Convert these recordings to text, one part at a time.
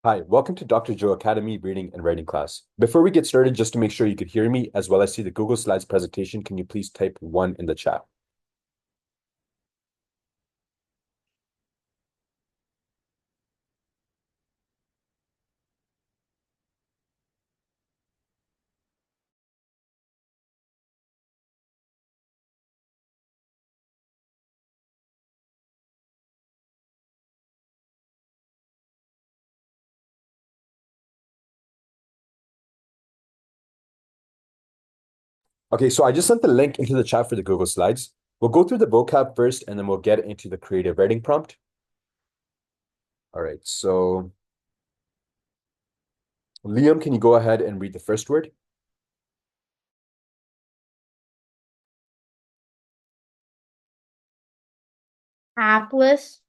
Hi, welcome to Dr. Joe Academy reading and writing class. Before we get started, just to make sure you could hear me as well as see the Google Slides presentation, can you please type 1 in the chat? Okay, so I just sent the link into the chat for the Google Slides. We'll go through the vocab first, and then we'll get into the creative writing prompt. All right, so Liam, can you go ahead and read the first word? Hapless.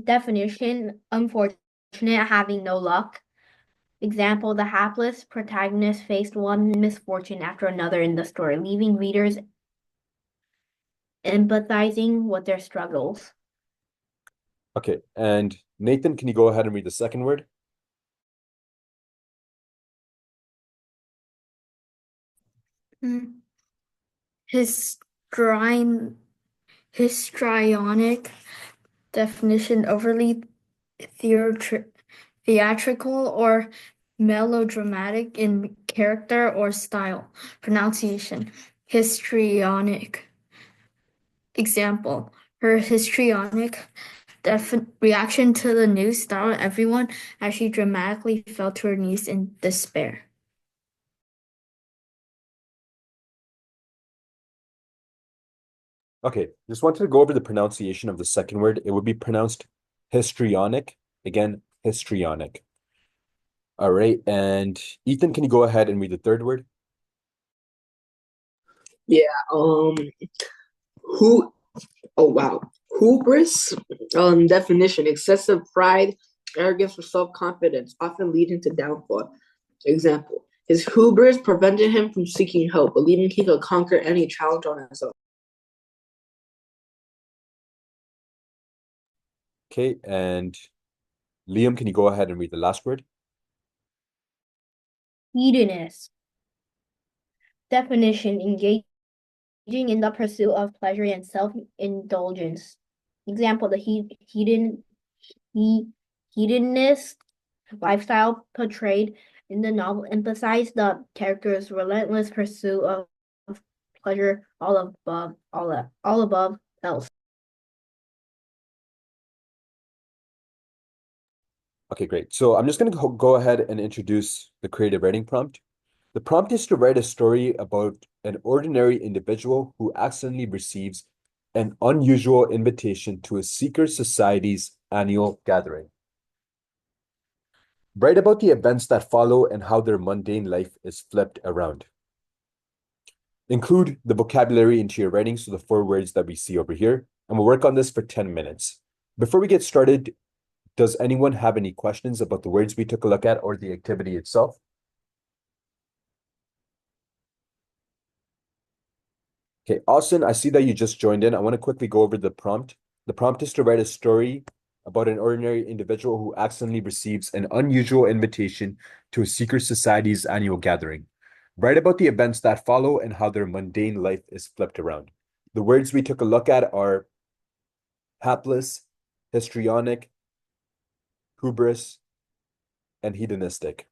Definition: unfortunate, having no luck. Example: the hapless protagonist faced one misfortune after another in the story, leaving readers empathizing with their struggles. Okay, and Nathan, can you go ahead and read the second word? Mm. Histrion, histrionic. Definition: overly theatri theatrical or melodramatic in character or style. Pronunciation: histrionic. Example: her histrionic reaction to the news startled everyone as she dramatically fell to her knees in despair. Okay, just wanted to go over the pronunciation of the second word. It would be pronounced histrionic. Again, histrionic. All right, and Ethan, can you go ahead and read the third word? Yeah, who, oh wow. Hubris, definition: excessive pride, arrogance, or self-confidence, often leading to downfall. Example: his hubris prevented him from seeking help, believing he could conquer any challenge on his own. Okay, and Liam, can you go ahead and read the last word? Hedonist. Definition: engaging in the pursuit of pleasure and self-indulgence. Example: the he, hedonist lifestyle portrayed in the novel emphasized the character's relentless pursuit of pleasure all above else. Okay, great. So I'm just going to go ahead and introduce the creative writing prompt. The prompt is to write a story about an ordinary individual who accidentally receives an unusual invitation to a secret society's annual gathering. Write about the events that follow and how their mundane life is flipped around. Include the vocabulary into your writing, so the 4 words that we see over here, and we'll work on this for 10 minutes. Before we get started, does anyone have any questions about the words we took a look at or the activity itself? Okay, Austin, I see that you just joined in. I want to quickly go over the prompt. The prompt is to write a story about an ordinary individual who accidentally receives an unusual invitation to a secret society's annual gathering. Write about the events that follow and how their mundane life is flipped around. The words we took a look at are hapless, histrionic, hubris, and hedonistic.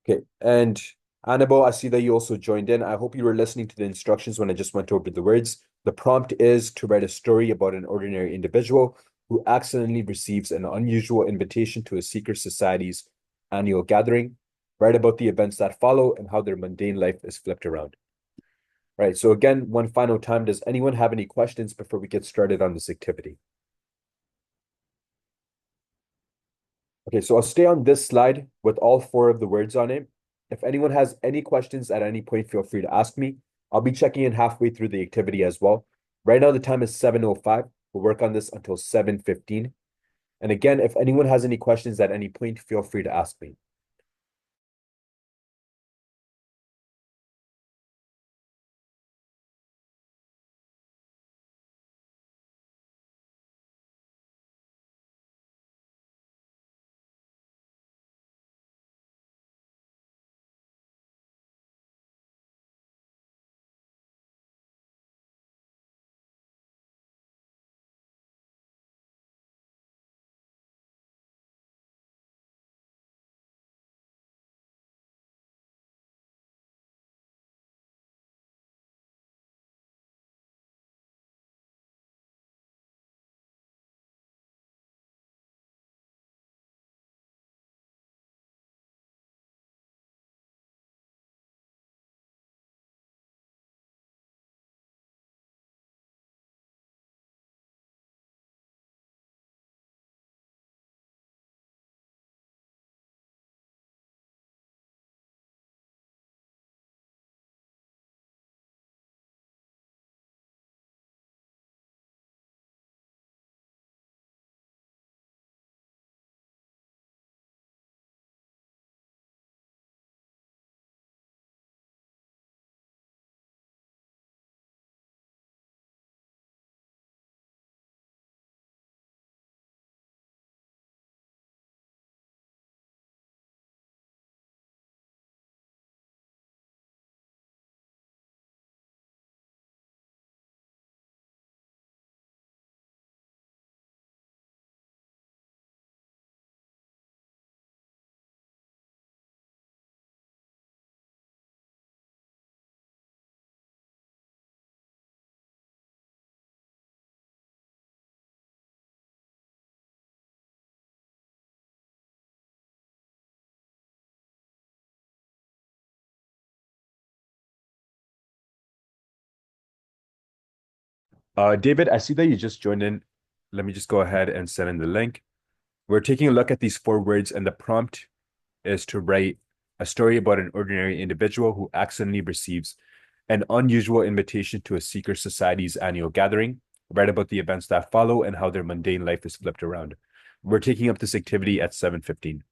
Okay, and Annabelle, I see that you also joined in. I hope you were listening to the instructions when I just went over the words. The prompt is to write a story about an ordinary individual who accidentally receives an unusual invitation to a secret society's annual gathering. Write about the events that follow and how their mundane life is flipped around. Right, so again, one final time, does anyone have any questions before we get started on this activity? Okay, so I'll stay on this slide with all 4 of the words on it. If anyone has any questions at any point, feel free to ask me. I'll be checking in halfway through the activity as well. Right now, the time is 7:05. We'll work on this until 7:15. And again, if anyone has any questions at any point, feel free to ask me. David, I see that you just joined in. Let me just go ahead and send in the link. We're taking a look at these 4 words, and the prompt is to write a story about an ordinary individual who accidentally receives an unusual invitation to a secret society's annual gathering. Write about the events that follow and how their mundane life is flipped around. We're taking up this activity at 7:15.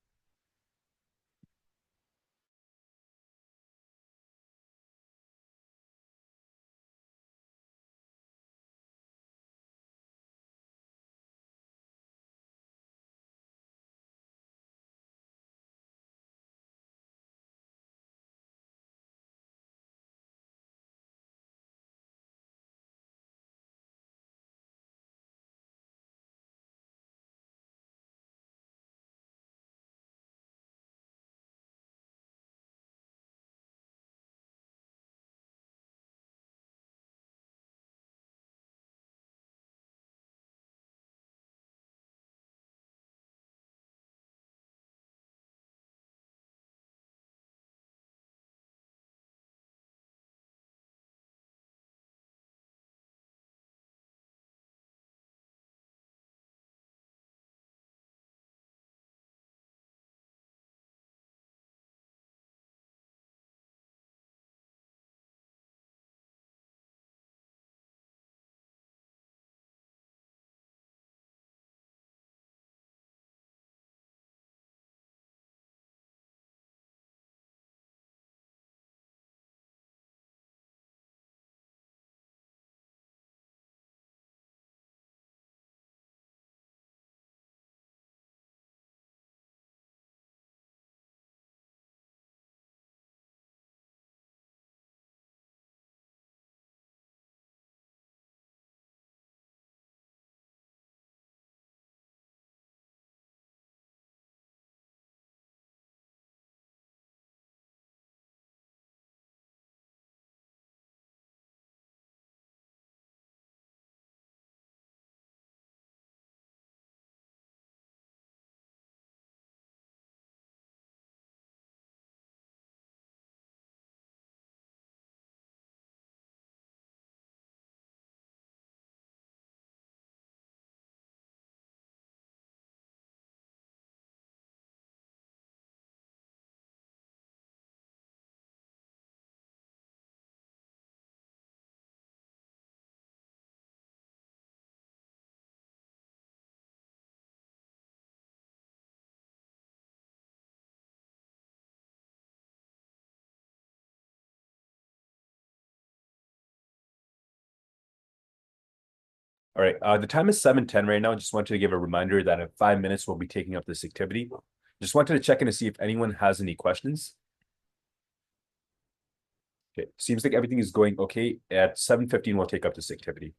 All right, the time is 7:10 right now. Just wanted to give a reminder that in 5 minutes we'll be taking up this activity. Just wanted to check in to see if anyone has any questions. Okay, seems like everything is going okay. At 7:15, we'll take up this activity.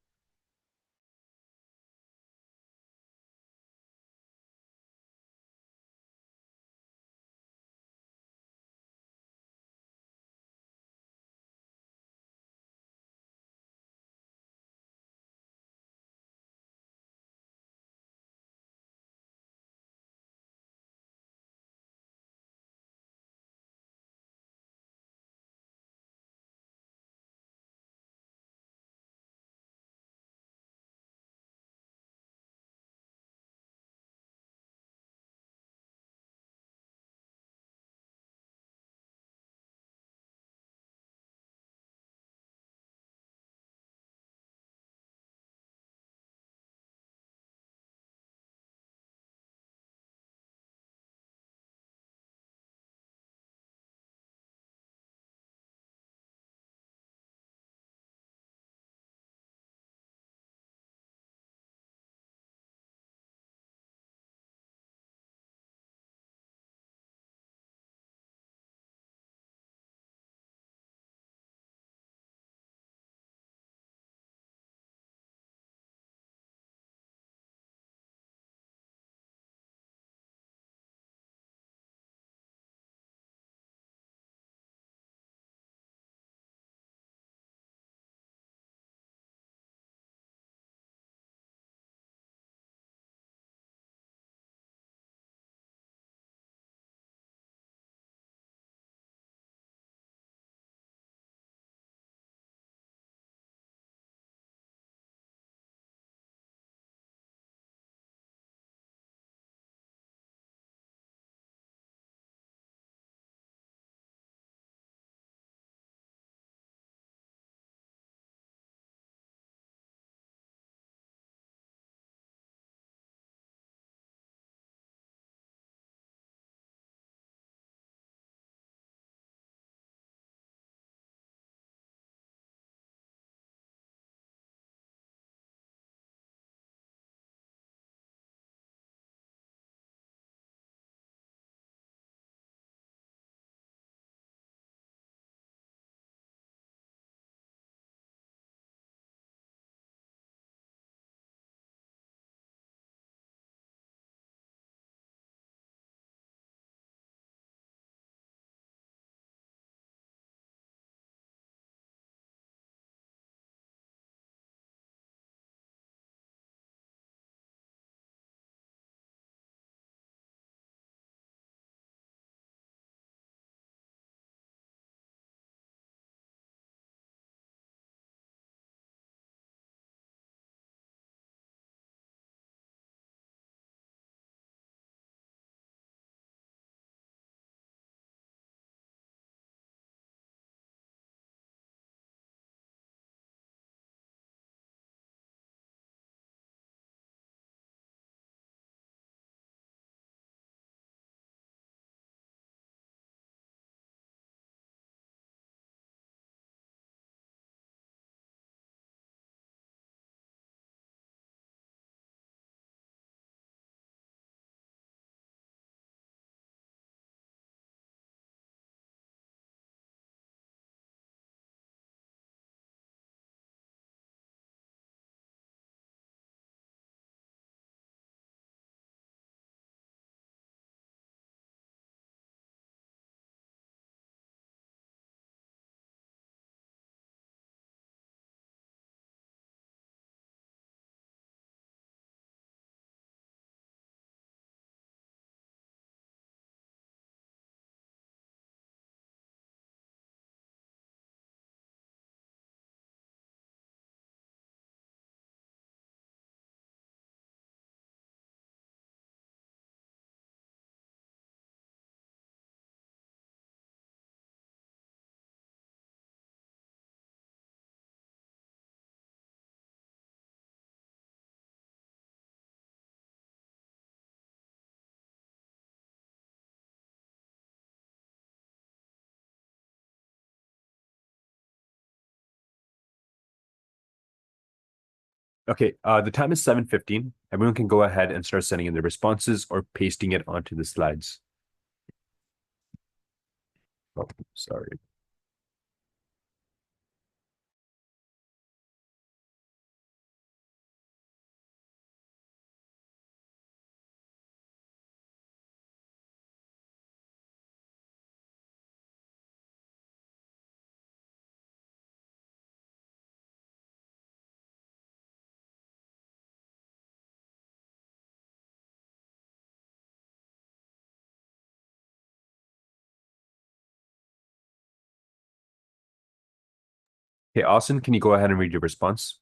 Okay, the time is 7:15. Everyone can go ahead and start sending in their responses or pasting it onto the slides. Oh, sorry. Okay, Austin, can you go ahead and read your response?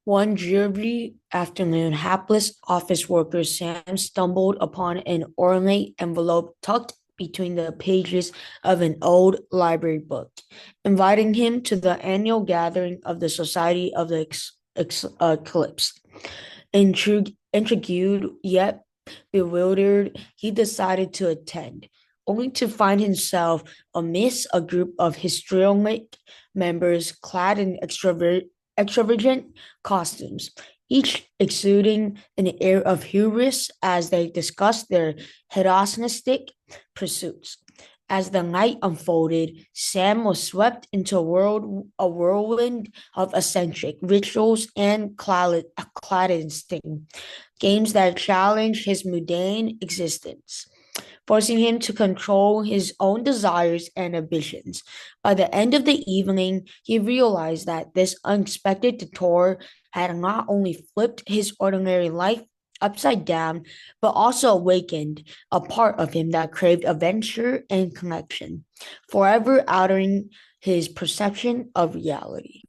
One dreary afternoon, hapless office worker Sam stumbled upon an ornate envelope tucked between the pages of an old library book, inviting him to the annual gathering of the Society of the Eclipse. Intrigued yet bewildered, he decided to attend, only to find himself amidst a group of histrionic members clad in extravagant costumes, each exuding an air of hubris as they discussed their hedonistic pursuits. As the night unfolded, Sam was swept into a whirlwind of eccentric rituals and clandestine games that challenged his mundane existence, forcing him to control his own desires and ambitions. By the end of the evening, he realized that this unexpected detour had not only flipped his ordinary life upside down, but also awakened a part of him that craved adventure and connection, forever altering his perception of reality.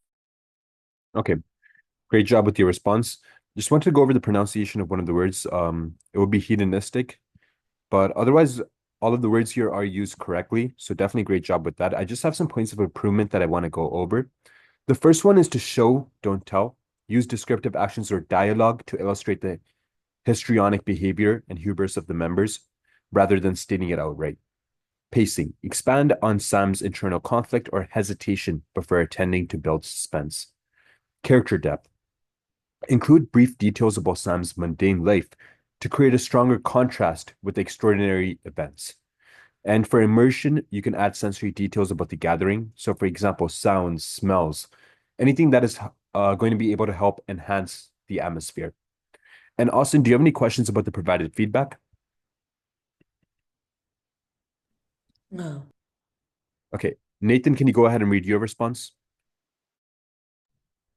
Okay, great job with your response. Just wanted to go over the pronunciation of one of the words. It would be hedonistic, but otherwise, all of the words here are used correctly. So definitely great job with that. I just have some points of improvement that I want to go over. The first one is to show, don't tell. Use descriptive actions or dialogue to illustrate the histrionic behavior and hubris of the members rather than stating it outright. Pacing. Expand on Sam's internal conflict or hesitation before attending to build suspense. Character depth. Include brief details about Sam's mundane life to create a stronger contrast with the extraordinary events. And for immersion, you can add sensory details about the gathering. So, for example, sounds, smells, anything that is going to be able to help enhance the atmosphere. And Austin, do you have any questions about the provided feedback? No. Okay. Nathan, can you go ahead and read your response?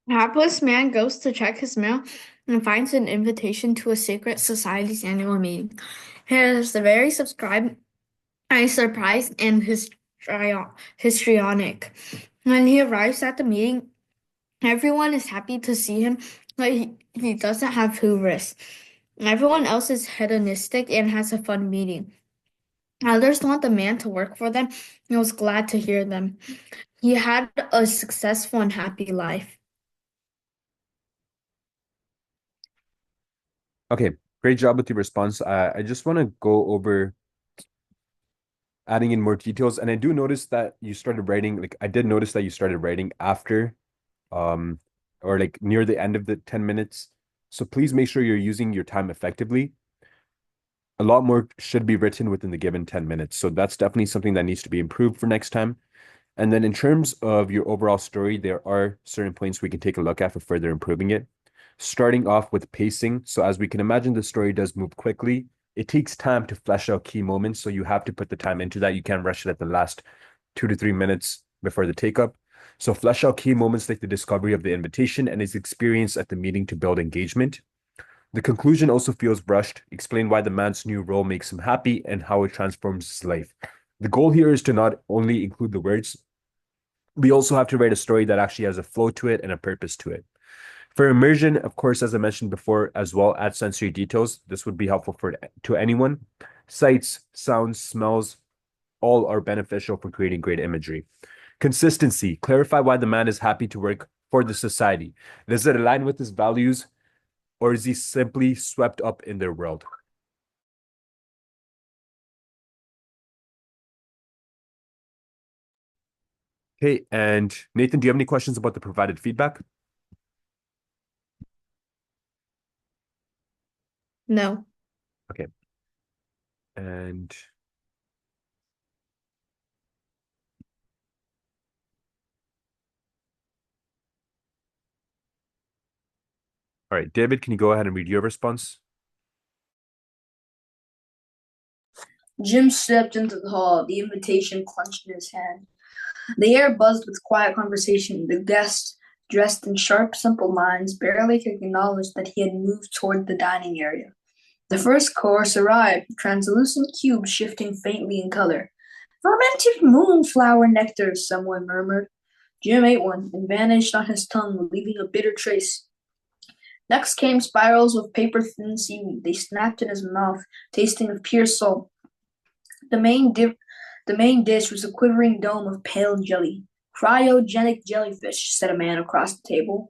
Hapless man goes to check his mail and finds an invitation to a secret society's annual meeting. He is very subscribed and surprised and histrionic. When he arrives at the meeting, everyone is happy to see him, but he doesn't have hubris. Everyone else is hedonistic and has a fun meeting. Others want the man to work for them. He was glad to hear them. He had a successful and happy life. Okay, great job with your response. I just want to go over adding in more details. And I do notice that you started writing, like I did notice that you started writing after or like near the end of the 10 minutes. So please make sure you're using your time effectively. A lot more should be written within the given 10 minutes. So that's definitely something that needs to be improved for next time. And then in terms of your overall story, there are certain points we can take a look at for further improving it. Starting off with pacing. So as we can imagine, the story does move quickly. It takes time to flesh out key moments. So you have to put the time into that. You can't rush it at the last 2 to 3 minutes before the take up. So flesh out key moments like the discovery of the invitation and his experience at the meeting to build engagement. The conclusion also feels rushed. Explain why the man's new role makes him happy and how it transforms his life. The goal here is to not only include the words, we also have to write a story that actually has a flow to it and a purpose to it. For immersion, of course, as I mentioned before, as well, add sensory details. This would be helpful to anyone. Sights, sounds, smells, all are beneficial for creating great imagery. Consistency. Clarify why the man is happy to work for the society. Does it align with his values, or is he simply swept up in their world? Okay, and Nathan, do you have any questions about the provided feedback? No. Okay. And all right, David, can you go ahead and read your response? Jim stepped into the hall, the invitation clenched in his hand. The air buzzed with quiet conversation. The guests, dressed in sharp, simple lines, barely could acknowledge that he had moved toward the dining area. The first course arrived, translucent cubes shifting faintly in color. Fermented moonflower nectar, someone murmured. Jim ate one and vanished on his tongue, leaving a bitter trace. Next came spirals of paper-thin seaweed. They snapped in his mouth, tasting of pure salt. The main dish was a quivering dome of pale jelly. Cryogenic jellyfish, said a man across the table.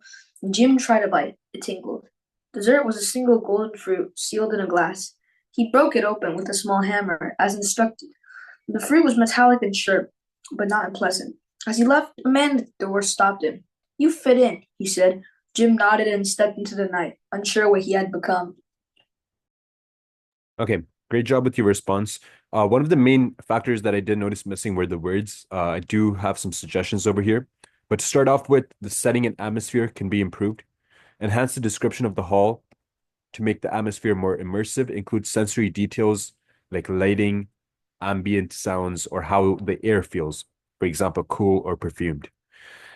Jim tried a bite. It tingled. Dessert was a single golden fruit, sealed in a glass. He broke it open with a small hammer, as instructed. The fruit was metallic and sharp, but not unpleasant. As he left, a man at the door stopped him. You fit in, he said. Jim nodded and stepped into the night, unsure what he had become. Okay, great job with your response. One of the main factors that I did notice missing were the words. I do have some suggestions over here. But to start off with, the setting and atmosphere can be improved. Enhance the description of the hall to make the atmosphere more immersive. Include sensory details like lighting, ambient sounds, or how the air feels. For example, cool or perfumed.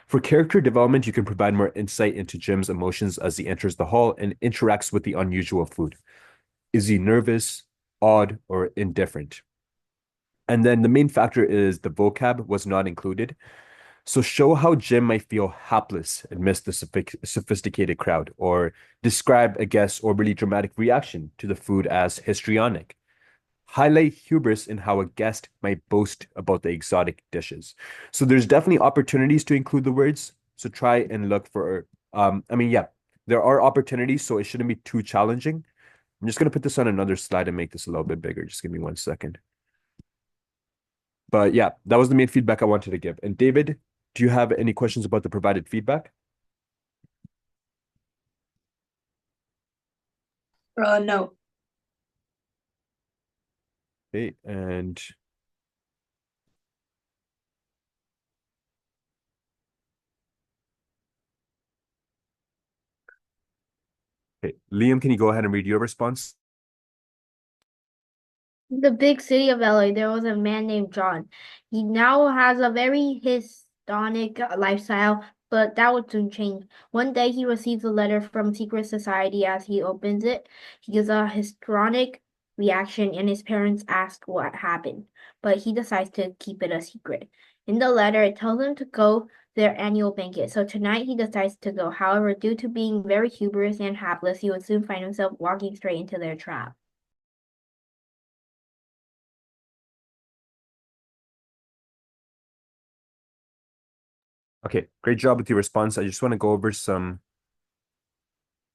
For character development, you can provide more insight into Jim's emotions as he enters the hall and interacts with the unusual food. Is he nervous, odd, or indifferent? And then the main factor is the vocab was not included. So show how Jim might feel hapless amidst the sophisticated crowd, or describe a guest's overly dramatic reaction to the food as histrionic. Highlight hubris in how a guest might boast about the exotic dishes. So there's definitely opportunities to include the words. So try and look for, yeah, there are opportunities, so it shouldn't be too challenging. I'm just going to put this on another slide and make this a little bit bigger. Just give me 1 second. But yeah, that was the main feedback I wanted to give. And David, do you have any questions about the provided feedback? No. Okay, and okay, Liam, can you go ahead and read your response? The big city of LA, there was a man named John. He now has a very hedonic lifestyle, but that would soon change. One day he receives a letter from secret society. As he opens it, he gives a histrionic reaction and his parents ask what happened, but he decides to keep it a secret. In the letter, it tells him to go their annual banquet. So tonight he decides to go. However, due to being very hubris and hapless, he would soon find himself walking straight into their trap. Okay, great job with your response. I just want to go over some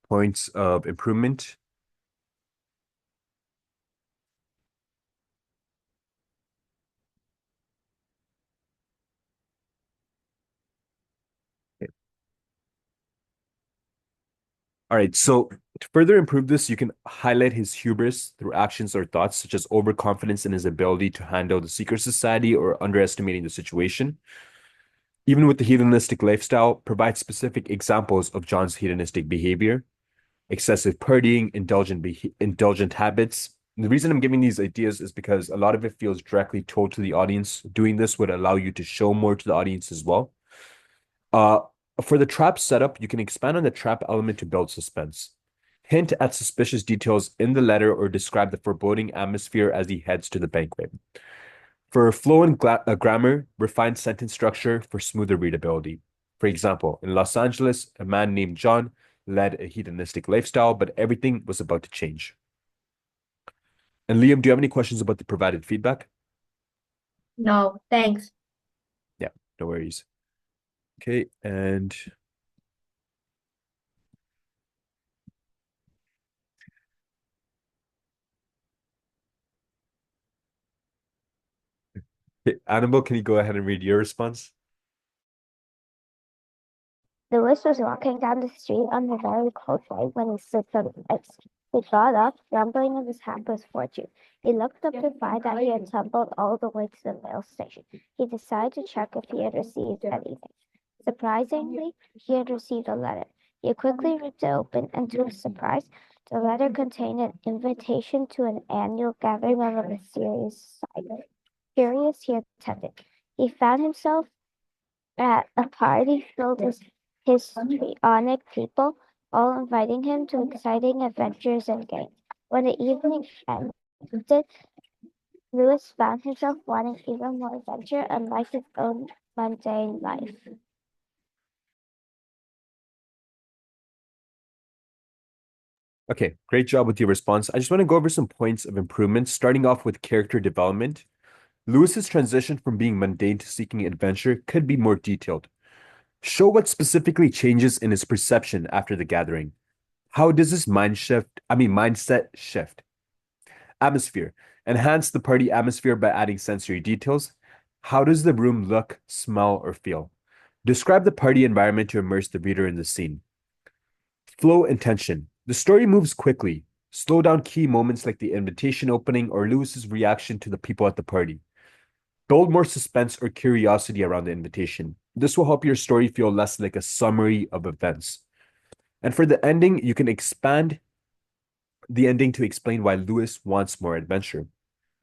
points of improvement. Okay. All right, so to further improve this, you can highlight his hubris through actions or thoughts, such as overconfidence in his ability to handle the secret society or underestimating the situation. Even with the hedonistic lifestyle, provide specific examples of John's hedonistic behavior, excessive partying, indulgent habits. And the reason I'm giving these ideas is because a lot of it feels directly told to the audience. Doing this would allow you to show more to the audience as well. Uh, for the trap setup, you can expand on the trap element to build suspense. Hint at suspicious details in the letter or describe the foreboding atmosphere as he heads to the banquet. For flow and grammar, refine sentence structure for smoother readability. For example, in Los Angeles, a man named John led a hedonistic lifestyle, but everything was about to change. And Liam, do you have any questions about the provided feedback? No, thanks. Yeah, no worries. Okay, and okay, Annabelle, can you go ahead and read your response? Louis was walking down the street on a very cold day when he slipped on the ice. He got up, grumbling of his hapless fortune. He looked up to find that he had tumbled all the way to the mail station. He decided to check if he had received anything. Surprisingly, he had received a letter. He quickly ripped it open, and to his surprise, the letter contained an invitation to an annual gathering of a mysterious society. Curious, he attended. He found himself at a party filled with histrionic people, all inviting him to exciting adventures and games. When the evening ended, Louis found himself wanting even more adventure, unlike his own mundane life. Okay, great job with your response. I just want to go over some points of improvement, starting off with character development. Lewis's transition from being mundane to seeking adventure could be more detailed. Show what specifically changes in his perception after the gathering. How does his mindset shift? Atmosphere. Enhance the party atmosphere by adding sensory details. How does the room look, smell, or feel? Describe the party environment to immerse the reader in the scene. Flow and tension. The story moves quickly. Slow down key moments like the invitation opening or Lewis's reaction to the people at the party. Build more suspense or curiosity around the invitation. This will help your story feel less like a summary of events. And for the ending, you can expand the ending to explain why Lewis wants more adventure.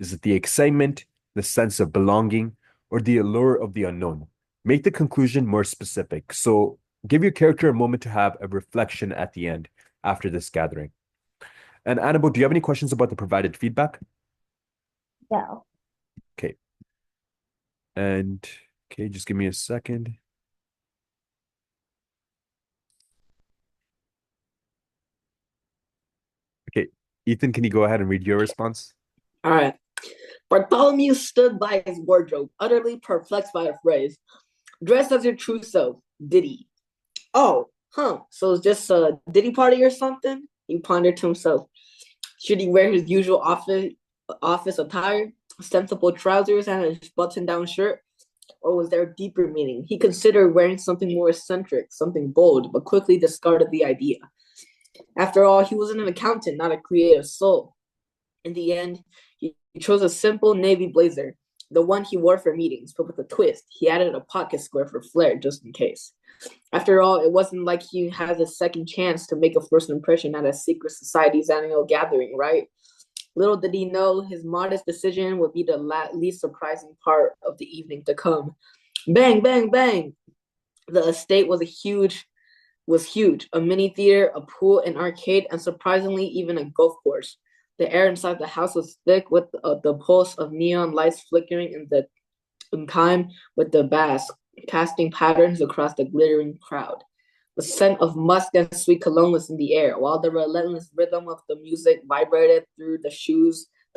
Is it the excitement, the sense of belonging, or the allure of the unknown? Make the conclusion more specific. So give your character a moment to have a reflection at the end after this gathering. And Annabelle, do you have any questions about the provided feedback? No. Okay. And okay, just give me a second. Okay, Ethan, can you go ahead and read your response? All right. Bartholomew stood by his wardrobe, utterly perplexed by the phrase. Dressed as your true self, Diddy. Oh, huh. So it's just a Diddy party or something? He pondered to himself. Should he wear his usual office attire, sensible trousers, and a button-down shirt? Or was there a deeper meaning? He considered wearing something more eccentric, something bold, but quickly discarded the idea. After all, he was an accountant, not a creative soul. In the end, he chose a simple navy blazer, the one he wore for meetings, but with a twist. He added a pocket square for flair just in case. After all, it wasn't like he had a second chance to make a first impression at a secret society's annual gathering, right? Little did he know his modest decision would be the least surprising part of the evening to come. Bang, bang, bang! The estate was huge. A mini theater, a pool, an arcade, and surprisingly, even a golf course. The air inside the house was thick with the pulse of neon lights flickering in time with the bass, casting patterns across the glittering crowd. The scent of musk and sweet cologne was in the air, while the relentless rhythm of the music vibrated through the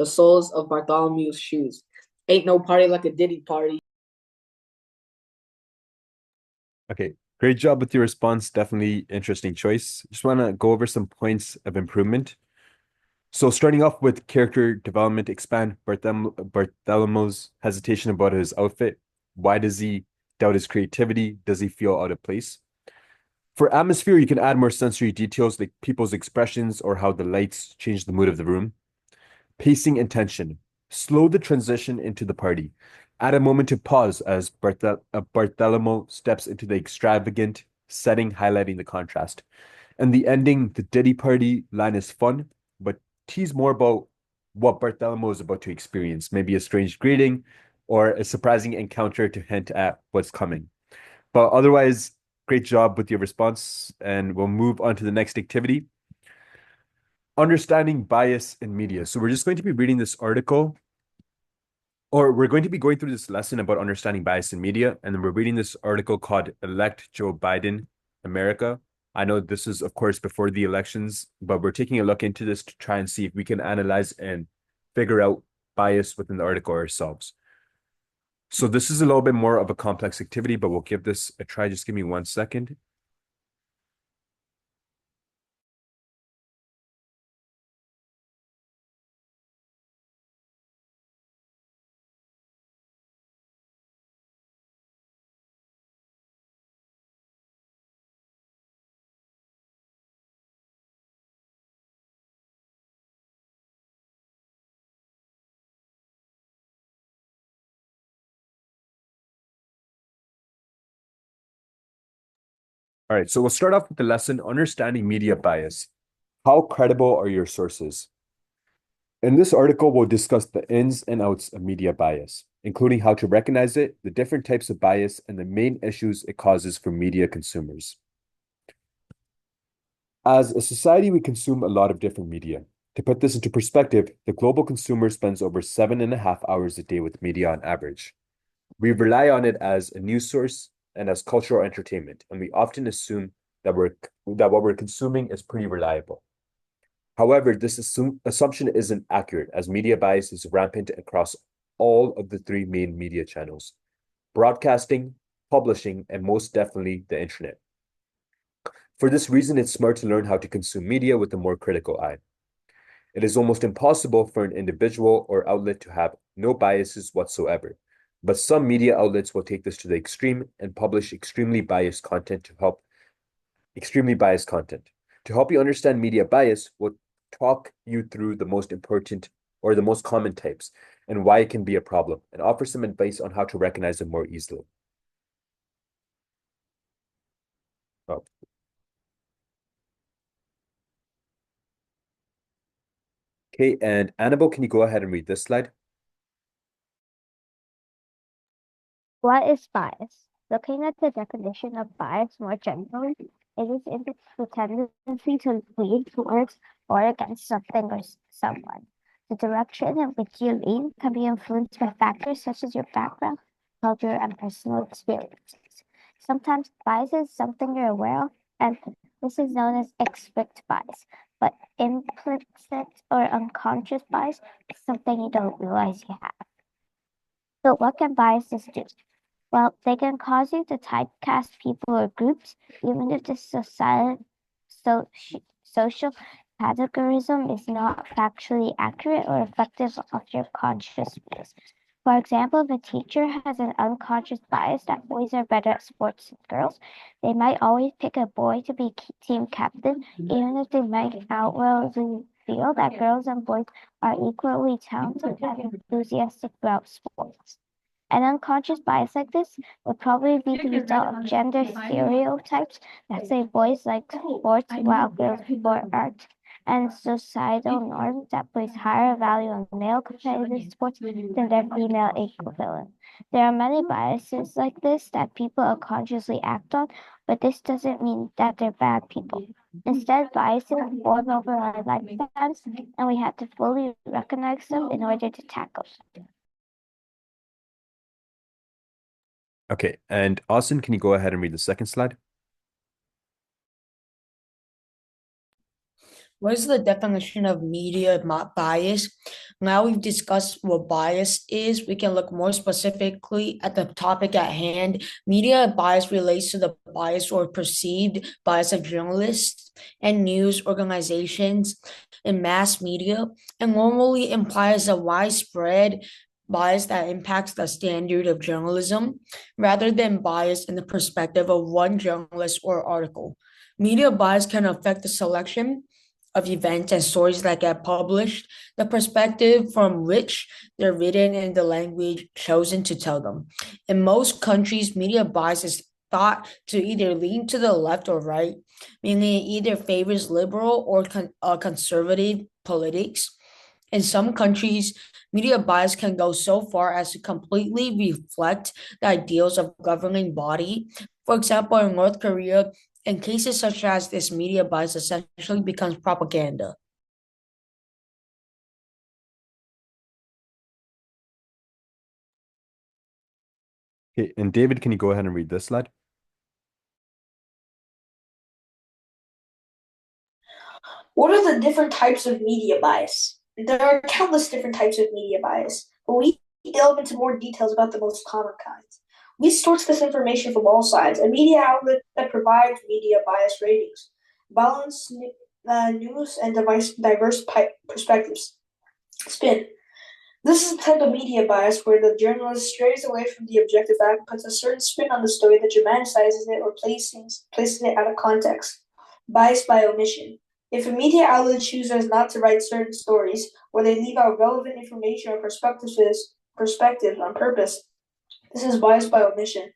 soles of Bartholomew's shoes. Ain't no party like a Diddy party. Okay, great job with your response. Definitely interesting choice. Just want to go over some points of improvement. So starting off with character development, expand Bartholomew's hesitation about his outfit. Why does he doubt his creativity? Does he feel out of place? For atmosphere, you can add more sensory details like people's expressions or how the lights change the mood of the room. Pacing and tension. Slow the transition into the party. Add a moment to pause as Bartholomew steps into the extravagant setting, highlighting the contrast. And the ending, the Diddy party line is fun, but tease more about what Bartholomew is about to experience. Maybe a strange greeting or a surprising encounter to hint at what's coming. But otherwise, great job with your response. And we'll move on to the next activity. Understanding bias in media. So we're just going to be reading this article, or we're going to be going through this lesson about understanding bias in media, and then we're reading this article called Elect Joe Biden, America. I know this is, of course, before the elections, but we're taking a look into this to try and see if we can analyze and figure out bias within the article ourselves. So this is a little bit more of a complex activity, but we'll give this a try. Just give me 1 second. All right, so we'll start off with the lesson, Understanding Media Bias. How credible are your sources? In this article, we'll discuss the ins and outs of media bias, including how to recognize it, the different types of bias, and the main issues it causes for media consumers. As a society, we consume a lot of different media. To put this into perspective, the global consumer spends over 7.5 hours a day with media on average. We rely on it as a news source and as cultural entertainment, and we often assume that what we're consuming is pretty reliable. However, this assumption isn't accurate, as media bias is rampant across all of the three main media channels: broadcasting, publishing, and most definitely the internet. For this reason, it's smart to learn how to consume media with a more critical eye. It is almost impossible for an individual or outlet to have no biases whatsoever, but some media outlets will take this to the extreme and publish extremely biased content. To help you understand media bias, we'll talk you through the most important or the most common types and why it can be a problem, and offer some advice on how to recognize them more easily. Oh. Okay, and Annabelle, can you go ahead and read this slide? What is bias? Looking at the definition of bias more generally, it is the tendency to lean towards or against something or someone. The direction in which you lean can be influenced by factors such as your background, culture, and personal experiences. Sometimes bias is something you're aware of, and this is known as explicit bias. But implicit or unconscious bias is something you don't realize you have. So what can biases do? Well, they can cause you to typecast people or groups, even if the social categorism is not factually accurate or reflective of your conscious views. For example, if a teacher has an unconscious bias that boys are better at sports than girls, they might always pick a boy to be team captain, even if they might outwardly feel that girls and boys are equally talented and enthusiastic about sports. An unconscious bias like this would probably be the result of gender stereotypes that say boys like sports while girls prefer art, and societal norms that place higher value on male competitive sports than their female equivalent. There are many biases like this that people unconsciously act on, but this doesn't mean that they're bad people. Instead, biases form over our lifetimes, and we have to fully recognize them in order to tackle them. Okay, and Austin, can you go ahead and read the second slide? What is the definition of media bias? Now we've discussed what bias is, we can look more specifically at the topic at hand. Media bias relates to the bias or perceived bias of journalists and news organizations in mass media, and normally implies a widespread bias that impacts the standard of journalism rather than bias in the perspective of one journalist or article. Media bias can affect the selection of events and stories that get published, the perspective from which they're written, and the language chosen to tell them. In most countries, media bias is thought to either lean to the left or right, meaning it either favors liberal or conservative politics. In some countries, media bias can go so far as to completely reflect the ideals of governing body. For example, in North Korea, in cases such as this, media bias essentially becomes propaganda. Okay, and David, can you go ahead and read this slide? What are the different types of media bias? There are countless different types of media bias, but we delve into more details about the most common kinds. We source this information from all sides, a media outlet that provides media bias ratings, balance news, and diverse perspectives. Spin. This is a type of media bias where the journalist strays away from the objective fact and puts a certain spin on the story that dramatizes it or places it out of context. Bias by omission. If a media outlet chooses not to write certain stories, or they leave out relevant information or perspectives on purpose, this is bias by omission.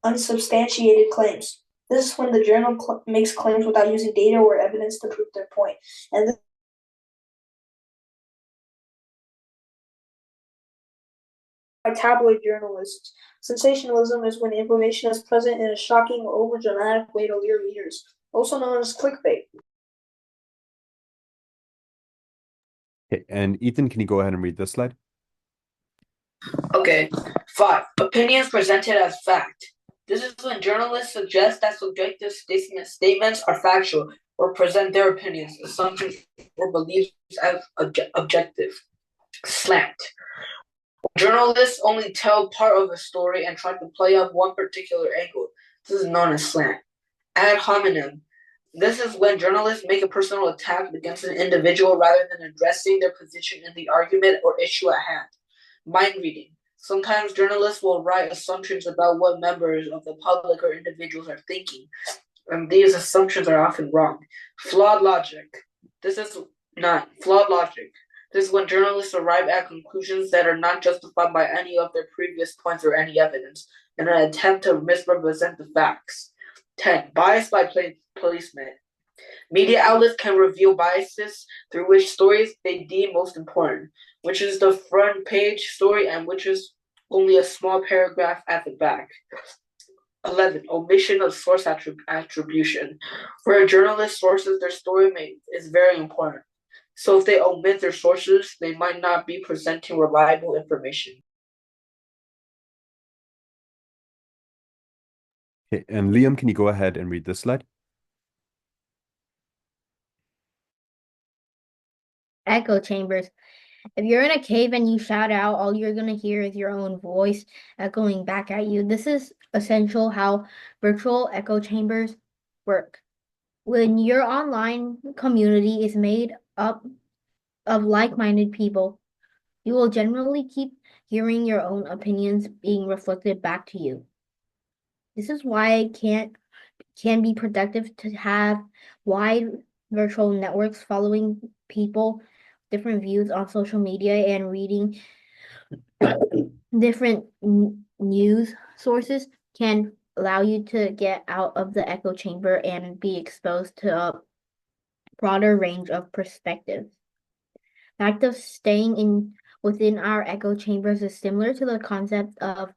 Unsubstantiated claims. This is when the journal makes claims without using data or evidence to prove their point. And by tabloid journalists. Sensationalism is when information is present in a shocking or overdramatic way to lure readers, also known as clickbait. Okay, and Ethan, can you go ahead and read this slide? Okay. 5. Opinions presented as fact. This is when journalists suggest that subjective statements are factual or present their opinions, assumptions, or beliefs as objective. Slant. Journalists only tell part of a story and try to play up one particular angle. This is known as slant. Ad hominem. This is when journalists make a personal attack against an individual rather than addressing their position in the argument or issue at hand. Mind reading. Sometimes journalists will write assumptions about what members of the public or individuals are thinking, and these assumptions are often wrong. Flawed logic. This is when journalists arrive at conclusions that are not justified by any of their previous points or any evidence, in an attempt to misrepresent the facts. 10. Bias by placement. Media outlets can reveal biases through which stories they deem most important, which is the front page story and which is only a small paragraph at the back. 11. Omission of source attribution. Where a journalist sources their story is very important. So if they omit their sources, they might not be presenting reliable information. Okay, and Liam, can you go ahead and read this slide? Echo chambers. If you're in a cave and you shout out, all you're going to hear is your own voice echoing back at you. This is essential how virtual echo chambers work. When your online community is made up of like-minded people, you will generally keep hearing your own opinions being reflected back to you. This is why it can be productive to have wide virtual networks following people, different views on social media, and reading different news sources can allow you to get out of the echo chamber and be exposed to a broader range of perspectives. The act of staying within our echo chambers is similar to the concept of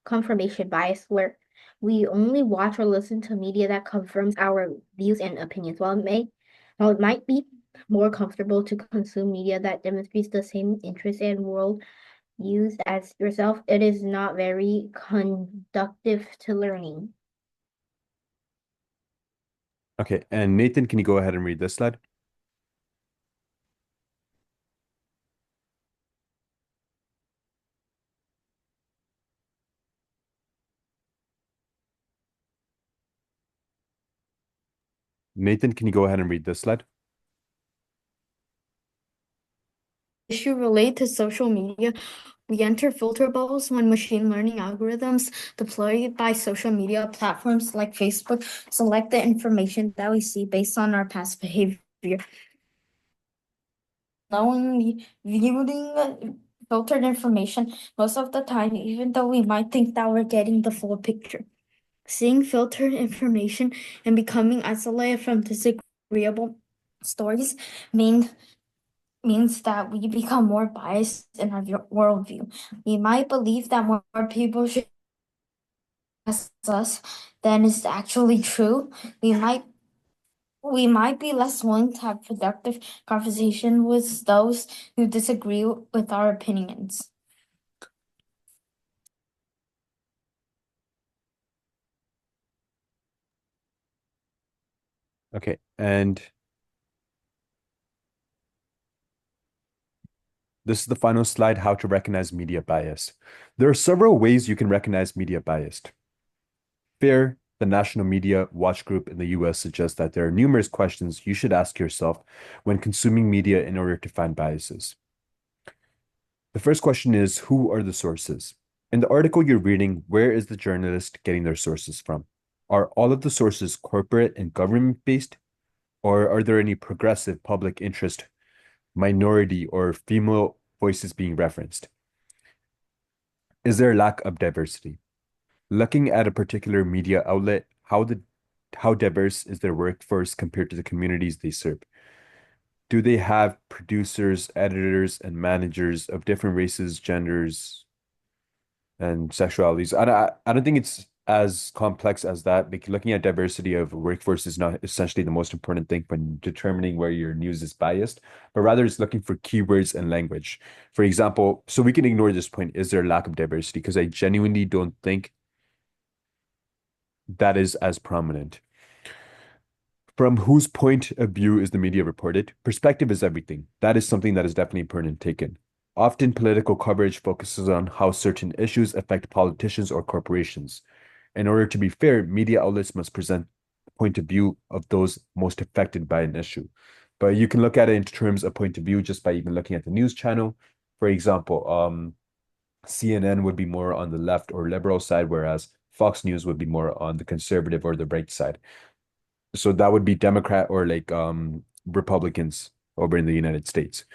confirmation bias, where we only watch or listen to media that confirms our views and opinions. While it might be more comfortable to consume media that demonstrates the same interests and world views as yourself, it is not very conducive to learning. Okay, and Nathan, can you go ahead and read this slide? Nathan, can you go ahead and read this slide? Issue relate to social media. We enter filter bubbles when machine learning algorithms deployed by social media platforms like Facebook select the information that we see based on our past behavior. Knowingly viewing filtered information most of the time, even though we might think that we're getting the full picture. Seeing filtered information and becoming isolated from disagreeable stories means that we become more biased in our worldview. We might believe that more people should ask us than is actually true. We might be less willing to have productive conversation with those who disagree with our opinions. Okay, and this is the final slide, how to recognize media bias. There are several ways you can recognize media bias. FAIR, the National Media Watch Group in the US, suggests that there are numerous questions you should ask yourself when consuming media in order to find biases. The first question is, who are the sources? In the article you're reading, where is the journalist getting their sources from? Are all of the sources corporate and government-based? Or are there any progressive, public interest, minority, or female voices being referenced? Is there a lack of diversity? Looking at a particular media outlet, how diverse is their workforce compared to the communities they serve? Do they have producers, editors, and managers of different races, genders, and sexualities? I don't think it's as complex as that. Because looking at diversity of workforce is not essentially the most important thing when determining where your news is biased, but rather it's looking for keywords and language. For example, so we can ignore this point, is there a lack of diversity? Because I genuinely don't think that is as prominent. From whose point of view is the media reported? Perspective is everything. That is something that is definitely important to take in. Often political coverage focuses on how certain issues affect politicians or corporations. In order to be fair, media outlets must present the point of view of those most affected by an issue. But you can look at it in terms of point of view just by even looking at the news channel. For example, CNN would be more on the left or liberal side, whereas Fox News would be more on the conservative or the right side. So that would be Democrat or like Republicans over in the United States.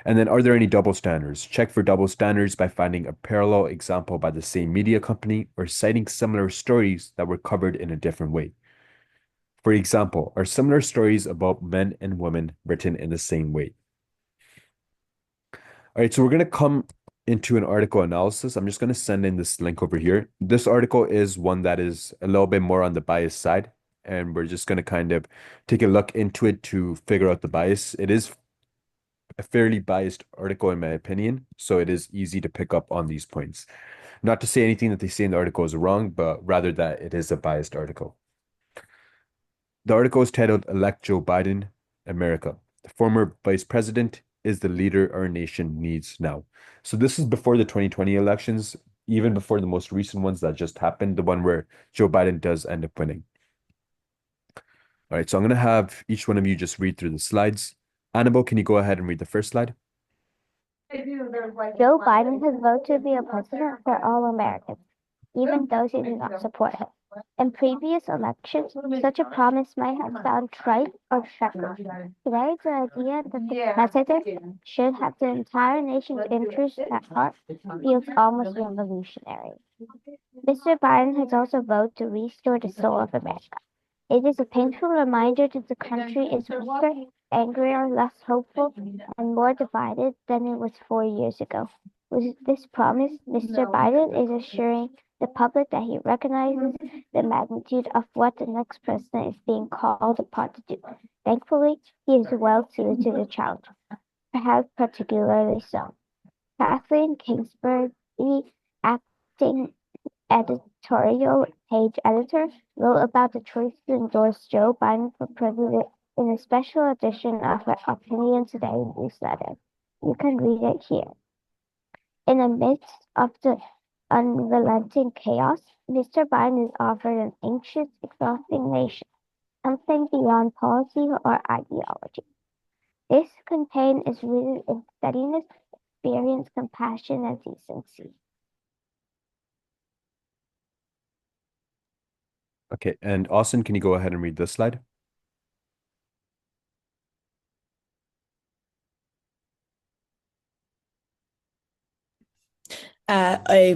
And then are there any double standards? Check for double standards by finding a parallel example by the same media company or citing similar stories that were covered in a different way. For example, are similar stories about men and women written in the same way? All right, so we're going to come into an article analysis. I'm just going to send in this link over here. This article is one that is a little bit more on the bias side, and we're just going to kind of take a look into it to figure out the bias. It is a fairly biased article, in my opinion, so it is easy to pick up on these points. Not to say anything that they say in the article is wrong, but rather that it is a biased article. The article is titled Elect Joe Biden, America. The former vice president is the leader our nation needs now. So this is before the 2020 elections, even before the most recent ones that just happened, the one where Joe Biden does end up winning. All right, so I'm going to have each one of you just read through the slides. Annabelle, can you go ahead and read the first slide? Joe Biden has voted to be a president for all Americans, even those who do not support him. In previous elections, such a promise might have sounded trite or shocking. Today, the idea that the president should have the entire nation's interests at heart feels almost revolutionary. Mr. Biden has also voted to restore the soul of America. It is a painful reminder that the country is weaker, angrier, less hopeful, and more divided than it was 4 years ago. With this promise, Mr. Biden is assuring the public that he recognizes the magnitude of what the next president is being called upon to do. Thankfully, he is well suited to the challenge, perhaps particularly so. Kathleen Kingsbury, acting editorial page editor, wrote about the choice to endorse Joe Biden for president in a special edition of her Opinion Today newsletter. You can read it here. In the midst of the unrelenting chaos, Mr. Biden is offered an anxious, exhausting nation, something beyond policy or ideology. This campaign is rooted in steadiness, experience, compassion, and decency. Okay, and Austin, can you go ahead and read this slide?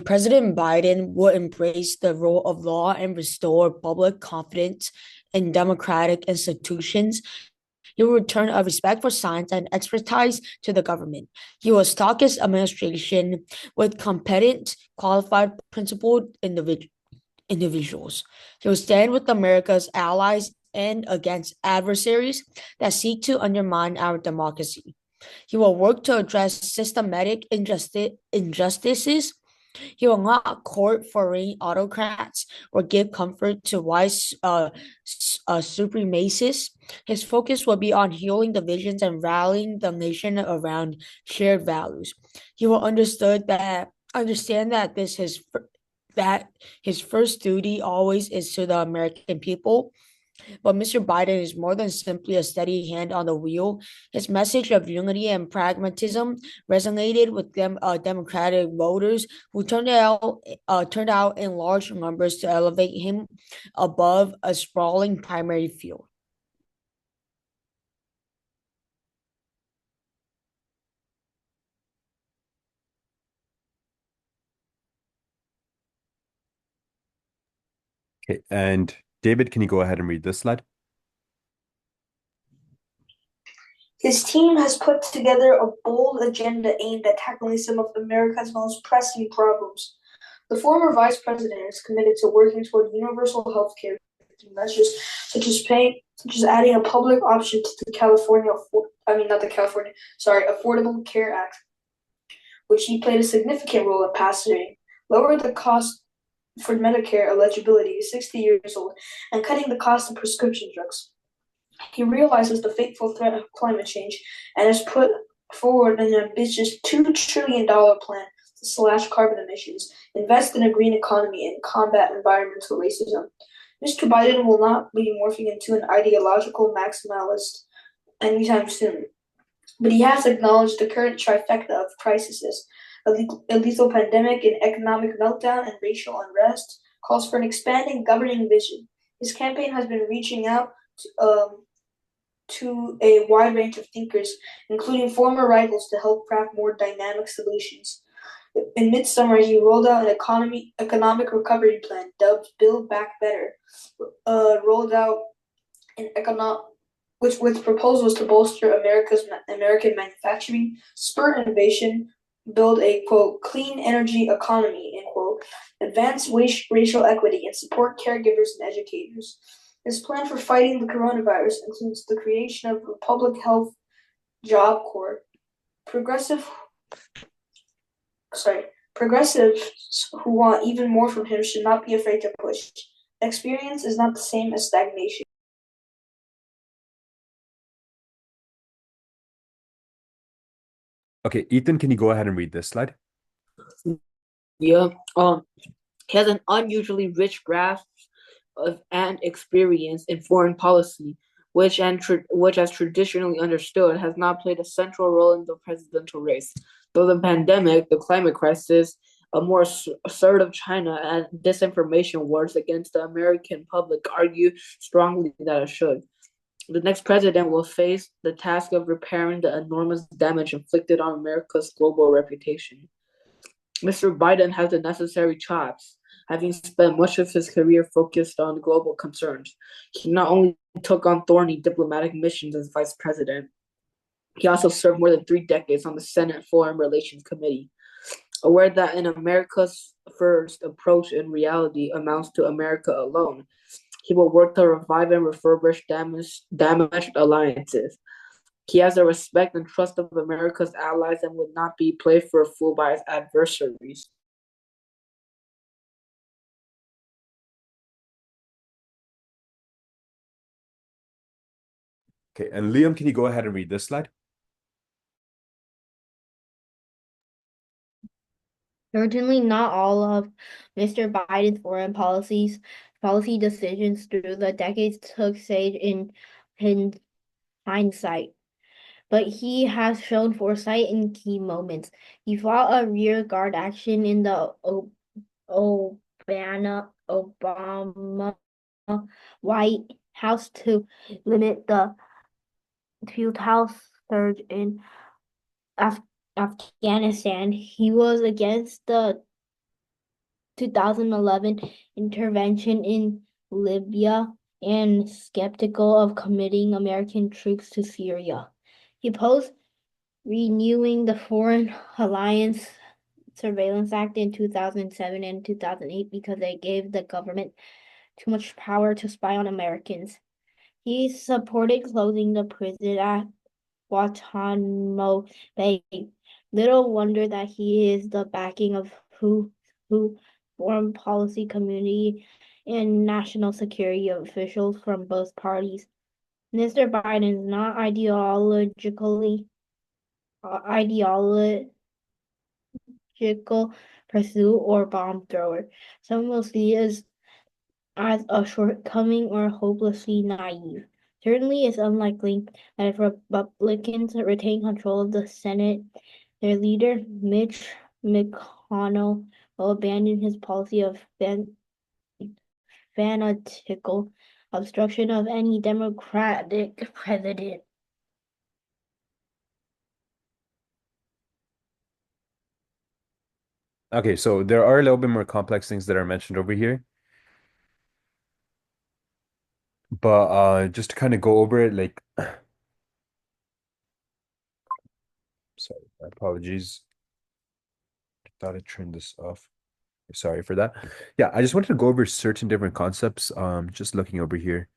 President Biden will embrace the rule of law and restore public confidence in democratic institutions. He will return a respect for science and expertise to the government. He will stock his administration with competent, qualified, principled individuals. He will stand with America's allies and against adversaries that seek to undermine our democracy. He will work to address systematic injustices. He will not court foreign autocrats or give comfort to white supremacists. His focus will be on healing divisions and rallying the nation around shared values. He will understand that his first duty always is to the American people. But Mr. Biden is more than simply a steady hand on the wheel. His message of unity and pragmatism resonated with Democratic voters who turned out in large numbers to elevate him above a sprawling primary field. Okay, and David, can you go ahead and read this slide? His team has put together a bold agenda aimed at tackling some of America's most pressing problems. The former vice president is committed to working toward universal health care through measures such as adding a public option to the Affordable Care Act, which he played a significant role in passing, lower the cost for Medicare eligibility to 60 years old, and cutting the cost of prescription drugs. He realizes the fateful threat of climate change and has put forward an ambitious $2 trillion plan to slash carbon emissions, invest in a green economy, and combat environmental racism. Mr. Biden will not be morphing into an ideological maximalist anytime soon, but he has acknowledged the current trifecta of crises, a lethal pandemic, an economic meltdown, and racial unrest, calls for an expanding governing vision. His campaign has been reaching out to a wide range of thinkers, including former rivals, to help craft more dynamic solutions. In midsummer, he rolled out an economic recovery plan dubbed "Build Back Better," rolled out an with proposals to bolster American manufacturing, spur innovation, build a quote clean energy economy end quote, advance racial equity, and support caregivers and educators. His plan for fighting the coronavirus includes the creation of a public health job corps. Progressives who want even more from him should not be afraid to push. Experience is not the same as stagnation. Okay, Ethan, can you go ahead and read this slide? Yeah. He has an unusually rich grasp of and experience in foreign policy, which as traditionally understood has not played a central role in the presidential race. Though the pandemic, the climate crisis, a more assertive China, and disinformation wars against the American public argue strongly that it should. The next president will face the task of repairing the enormous damage inflicted on America's global reputation. Mr. Biden has the necessary chops, having spent much of his career focused on global concerns. He not only took on thorny diplomatic missions as vice president, he also served more than 3 decades on the Senate Foreign Relations Committee. Aware that an America's first approach in reality amounts to America alone, he will work to revive and refurbish damaged alliances. He has the respect and trust of America's allies and would not be played for a fool by his adversaries. Okay, and Liam, can you go ahead and read this slide? Certainly not all of Mr. Biden's foreign policy decisions through the decades took sage in hindsight, but he has shown foresight in key moments. He fought a rear guard action in the Obama White House to limit the futile surge in Afghanistan. He was against the 2011 intervention in Libya and skeptical of committing American troops to Syria. He opposed renewing the Foreign Alliance Surveillance Act in 2007 and 2008 because they gave the government too much power to spy on Americans. He supported closing the prison at Guantanamo Bay. Little wonder that he is the backing of who foreign policy community and national security officials from both parties. Mr. Biden is not ideological pursuit or bomb thrower. Some will see as a shortcoming or hopelessly naive. Certainly, it's unlikely that if Republicans retain control of the Senate, their leader, Mitch McConnell, will abandon his policy of fanatical obstruction of any Democratic president. Okay, so there are a little bit more complex things that are mentioned over here. But just to kind of go over it, like, sorry, my apologies. Thought I turned this off. Sorry for that. Yeah, I just wanted to go over certain different concepts. Just looking over here.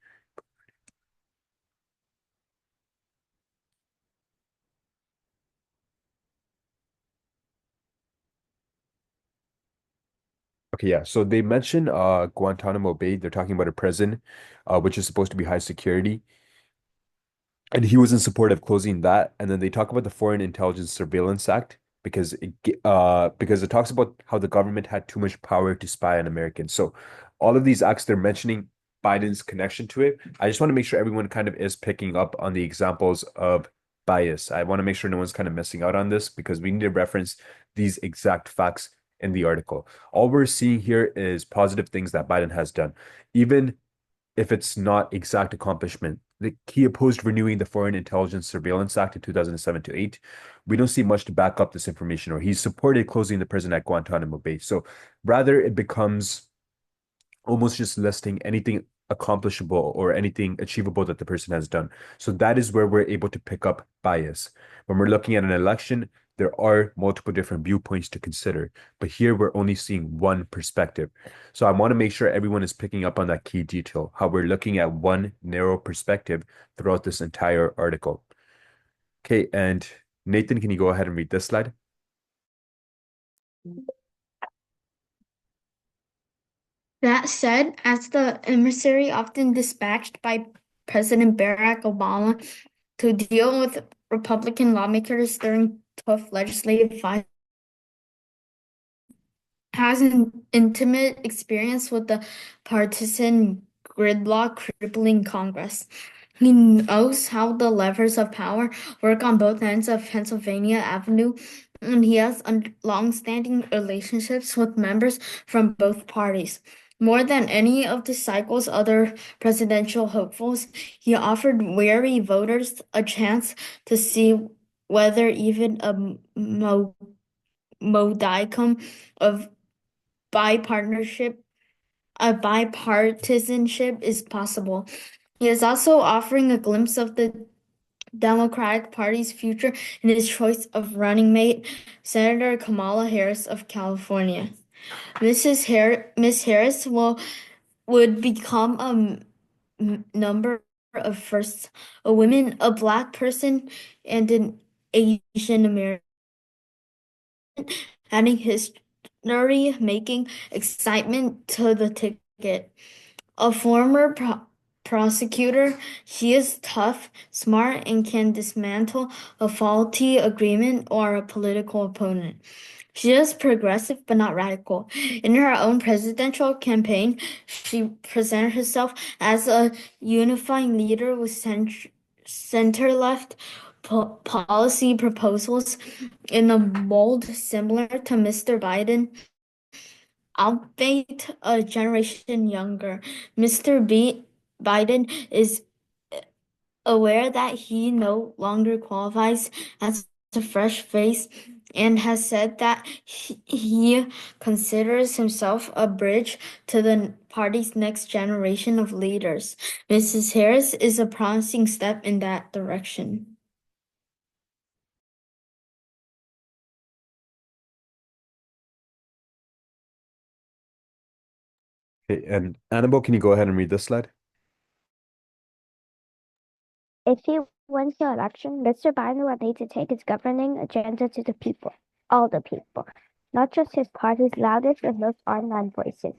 Okay, yeah. So they mentioned Guantanamo Bay. They're talking about a prison, which is supposed to be high security. And he was in support of closing that. And then they talk about the Foreign Intelligence Surveillance Act because it talks about how the government had too much power to spy on Americans. So all of these acts they're mentioning Biden's connection to it. I just want to make sure everyone kind of is picking up on the examples of bias. I want to make sure no one's kind of missing out on this because we need to reference these exact facts in the article. All we're seeing here is positive things that Biden has done. Even if it's not exact accomplishment. He opposed renewing the Foreign Intelligence Surveillance Act in 2007 to 8. We don't see much to back up this information, or he supported closing the prison at Guantanamo Bay. So rather, it becomes almost just listing anything accomplishable or anything achievable that the person has done. So that is where we're able to pick up bias. When we're looking at an election, there are multiple different viewpoints to consider, but here we're only seeing one perspective. So I want to make sure everyone is picking up on that key detail, how we're looking at one narrow perspective throughout this entire article. Okay, and Nathan, can you go ahead and read this slide? That said, as the emissary often dispatched by President Barack Obama to deal with Republican lawmakers during tough legislative fights, has an intimate experience with the partisan gridlock crippling Congress. He knows how the levers of power work on both ends of Pennsylvania Avenue, and he has long-standing relationships with members from both parties. More than any of the cycle's other presidential hopefuls, he offered weary voters a chance to see whether even a modicum of bipartisanship is possible. He is also offering a glimpse of the Democratic Party's future in his choice of running mate, Senator Kamala Harris of California. Miss Harris would become number of firsts, a woman, a Black person, and an Asian American, adding history-making excitement to the ticket. A former prosecutor, she is tough, smart, and can dismantle a faulty agreement or a political opponent. She is progressive but not radical. In her own presidential campaign, she presented herself as a unifying leader with center-left policy proposals in a mold similar to Mr. Biden, albeit a generation younger. Biden is aware that he no longer qualifies as a fresh face and has said that he considers himself a bridge to the party's next generation of leaders. Mrs. Harris is a promising step in that direction. Okay, and Annabelle, can you go ahead and read this slide? If he wins the election, Mr. Biden will need to take his governing agenda to the people, all the people, not just his party's loudest and most online voices.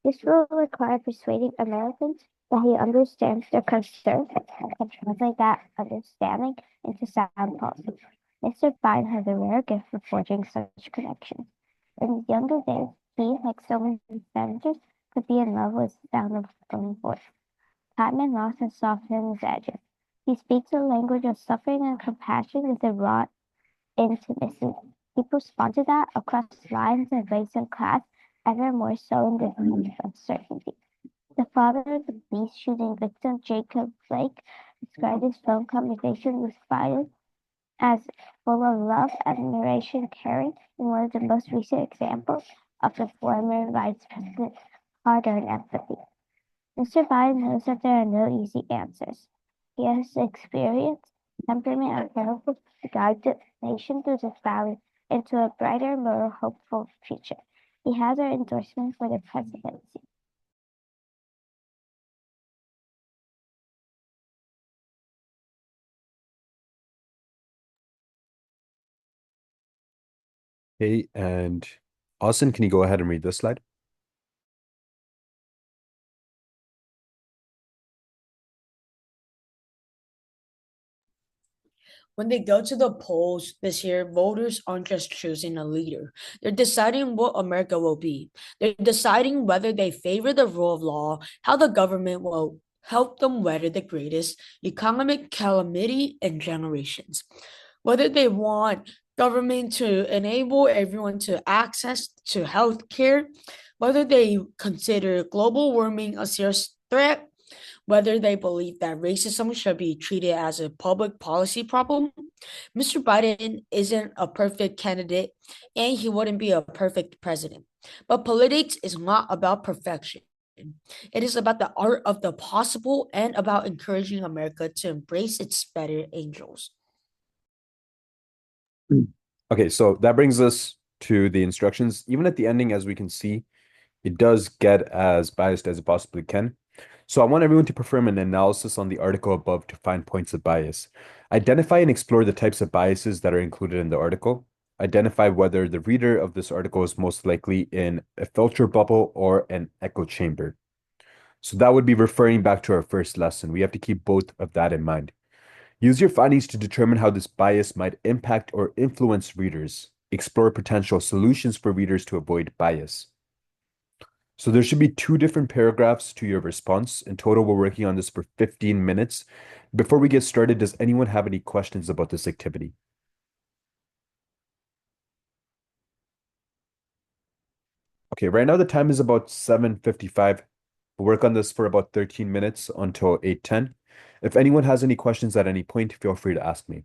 This will require persuading Americans that he understands their concerns and can translate that understanding into sound policy. Mr. Biden has a rare gift for forging such connections. In his younger days, he, like so many senators, could be in love with the sound of his own voice. Time and loss has softened his edges. He speaks a language of suffering and compassion with a raw intimacy. People respond to that across lines and race and class, ever more so in this moment of uncertainty. The father of the police shooting victim, Jacob Blake, described his phone conversation with Biden as full of love, admiration, caring, and one of the most recent examples of the former vice president's hard-earned empathy. Mr. Biden knows that there are no easy answers. He has experience, temperament, and character to guide the nation through this valley into a brighter, more hopeful future. He has our endorsement for the presidency. Okay, and Austin, can you go ahead and read this slide? When they go to the polls this year, voters aren't just choosing a leader. They're deciding what America will be. They're deciding whether they favor the rule of law, how the government will help them weather the greatest economic calamity in generations, whether they want government to enable everyone to access to health care, whether they consider global warming a serious threat, whether they believe that racism should be treated as a public policy problem. Mr. Biden isn't a perfect candidate and he wouldn't be a perfect president. But politics is not about perfection. It is about the art of the possible and about encouraging America to embrace its better angels. Okay, so that brings us to the instructions. Even at the ending, as we can see, it does get as biased as it possibly can. So I want everyone to perform an analysis on the article above to find points of bias. Identify and explore the types of biases that are included in the article. Identify whether the reader of this article is most likely in a filter bubble or an echo chamber. So that would be referring back to our first lesson. We have to keep both of that in mind. Use your findings to determine how this bias might impact or influence readers. Explore potential solutions for readers to avoid bias. So there should be 2 different paragraphs to your response. In total, we're working on this for 15 minutes. Before we get started, does anyone have any questions about this activity? Okay, right now the time is about 7:55. We'll work on this for about 13 minutes until 8:10. If anyone has any questions at any point, feel free to ask me.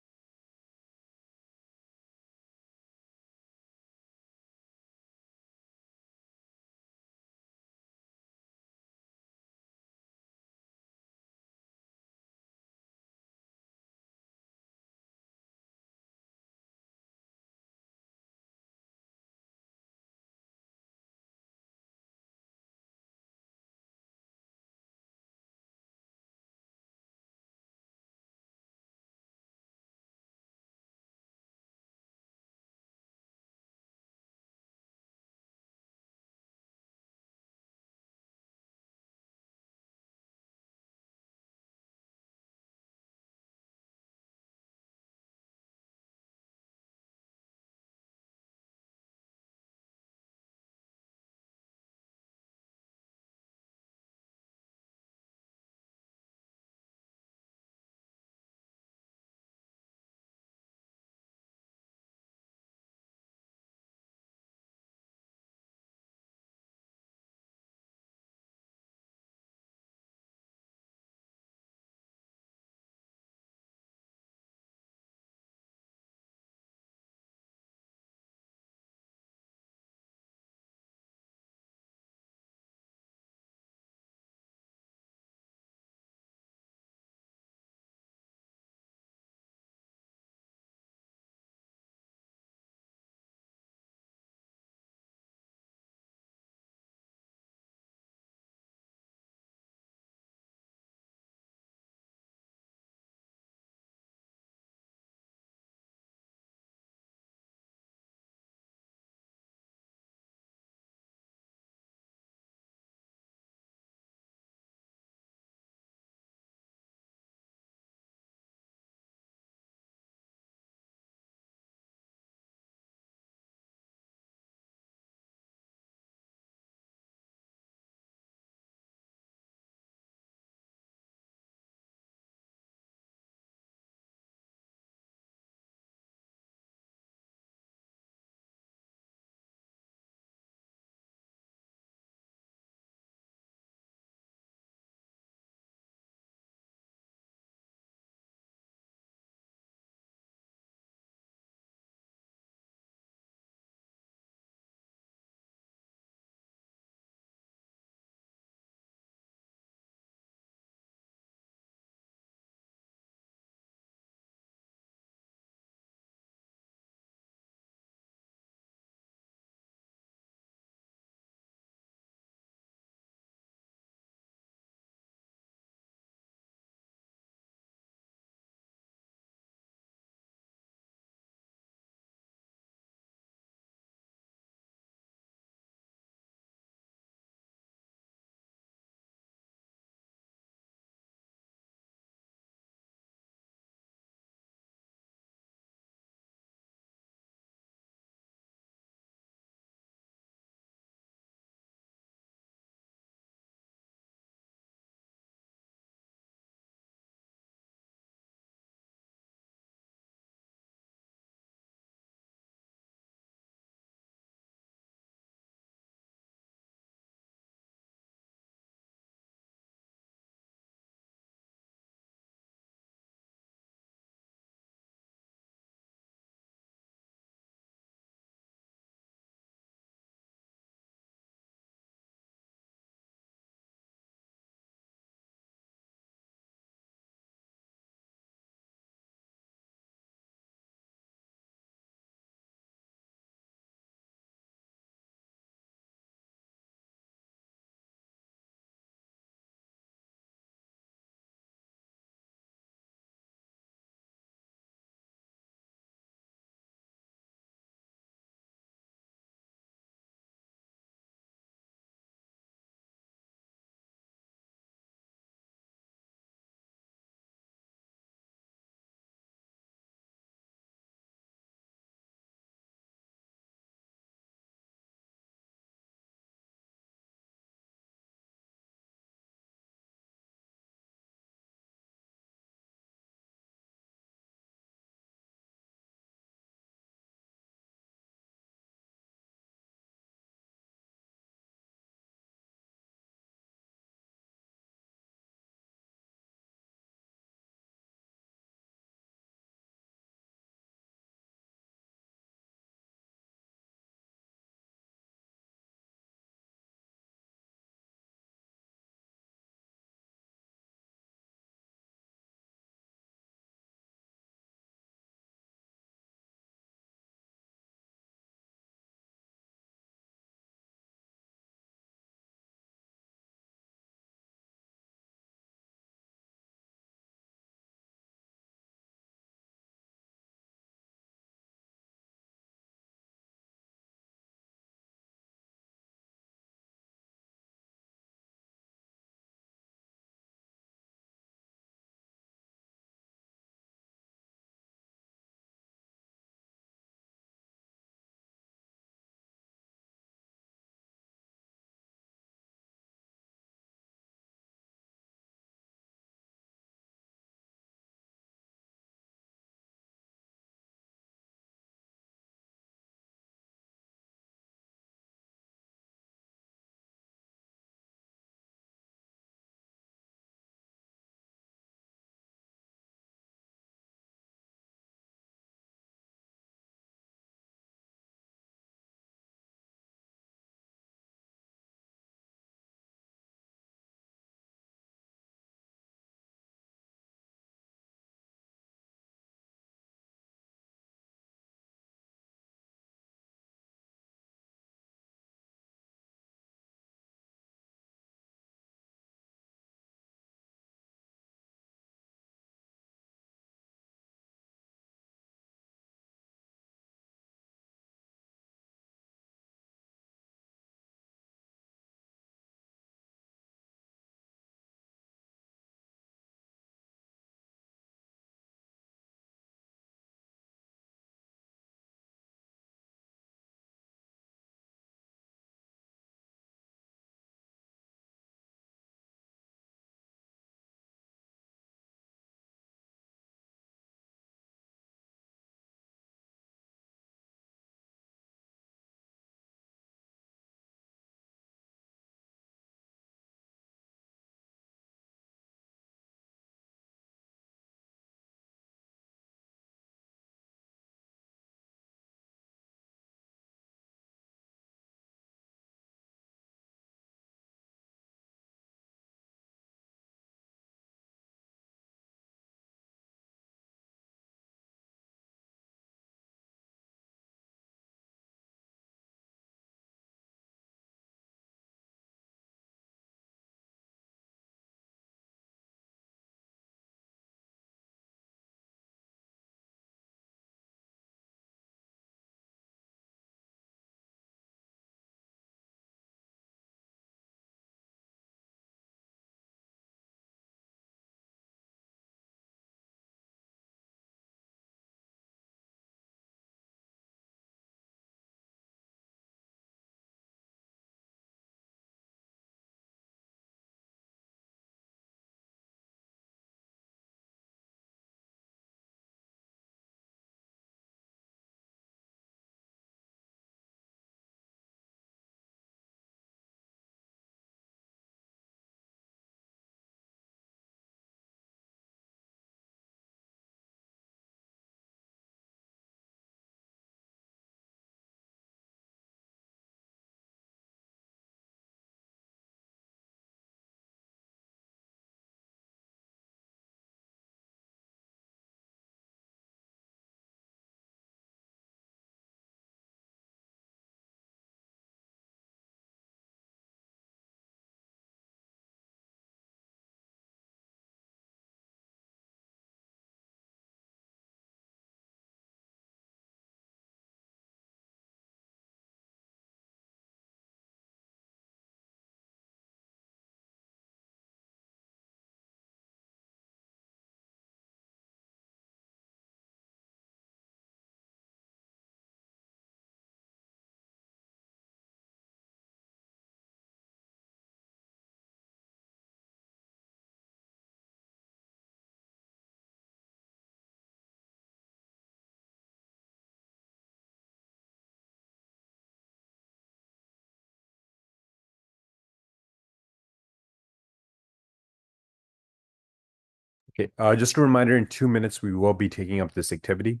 Okay, just a reminder, in 2 minutes, we will be taking up this activity.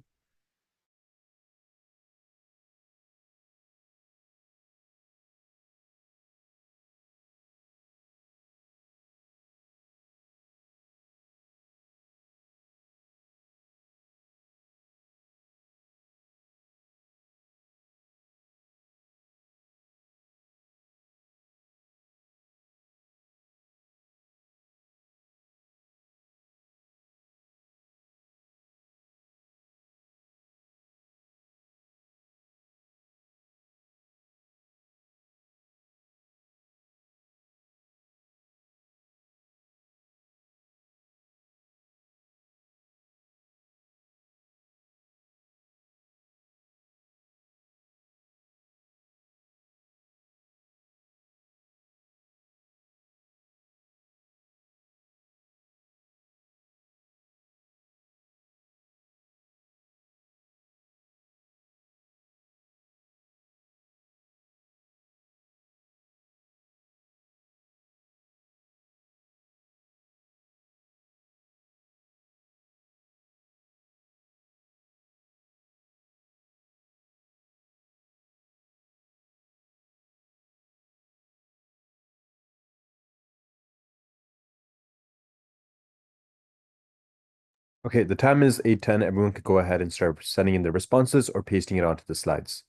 Okay, the time is 8:10. Everyone could go ahead and start sending in their responses or pasting it onto the slides.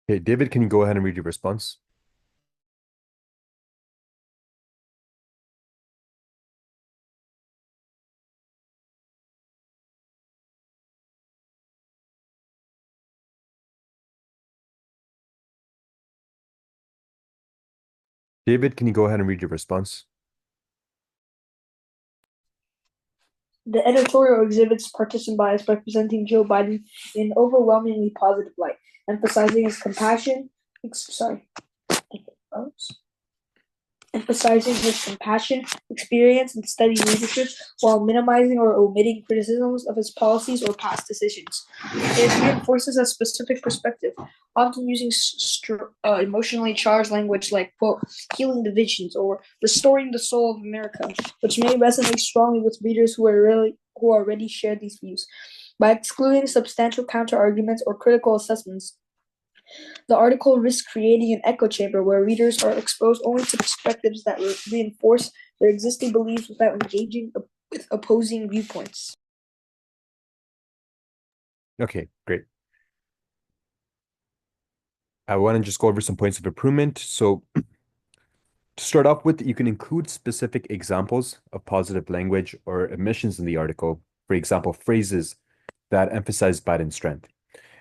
Okay, David, can you go ahead and read your response? David, can you go ahead and read your response? The editorial exhibits partisan bias by presenting Joe Biden in an overwhelmingly positive light, emphasizing his compassion, experience, and steady leadership while minimizing or omitting criticisms of his policies or past decisions. It reinforces a specific perspective, often using emotionally charged language like, quote, healing divisions or restoring the soul of America, which may resonate strongly with readers who already share these views. By excluding substantial counter-arguments or critical assessments, the article risks creating an echo chamber where readers are exposed only to perspectives that reinforce their existing beliefs without engaging with opposing viewpoints. Okay, great. I want to just go over some points of improvement. So to start off with, you can include specific examples of positive language or omissions in the article. For example, phrases that emphasize Biden's strength.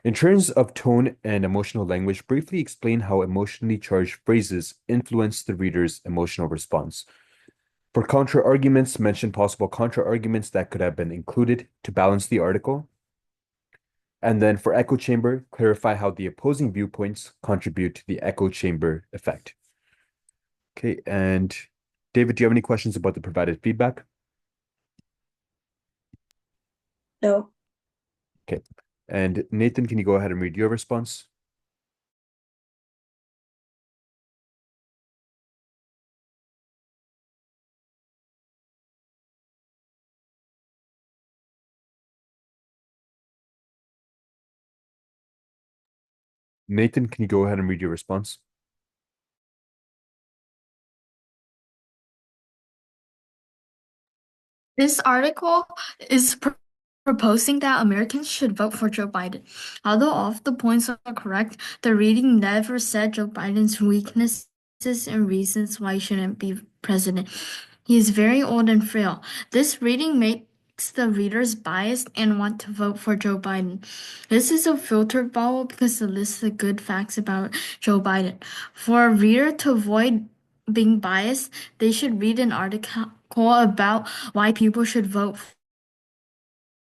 In terms of tone and emotional language, briefly explain how emotionally charged phrases influence the reader's emotional response. For counter arguments, mention possible counter arguments that could have been included to balance the article. And then for echo chamber, clarify how the opposing viewpoints contribute to the echo chamber effect. Okay, and David, do you have any questions about the provided feedback? No. Okay, and Nathan, can you go ahead and read your response? Nathan, can you go ahead and read your response? This article is proposing that Americans should vote for Joe Biden. Although all of the points are correct, the reading never said Joe Biden's weaknesses and reasons why he shouldn't be president. He is very old and frail. This reading makes the readers biased and want to vote for Joe Biden. This is a filtered bubble because it lists the good facts about Joe Biden. For a reader to avoid being biased, they should read an article about why people should vote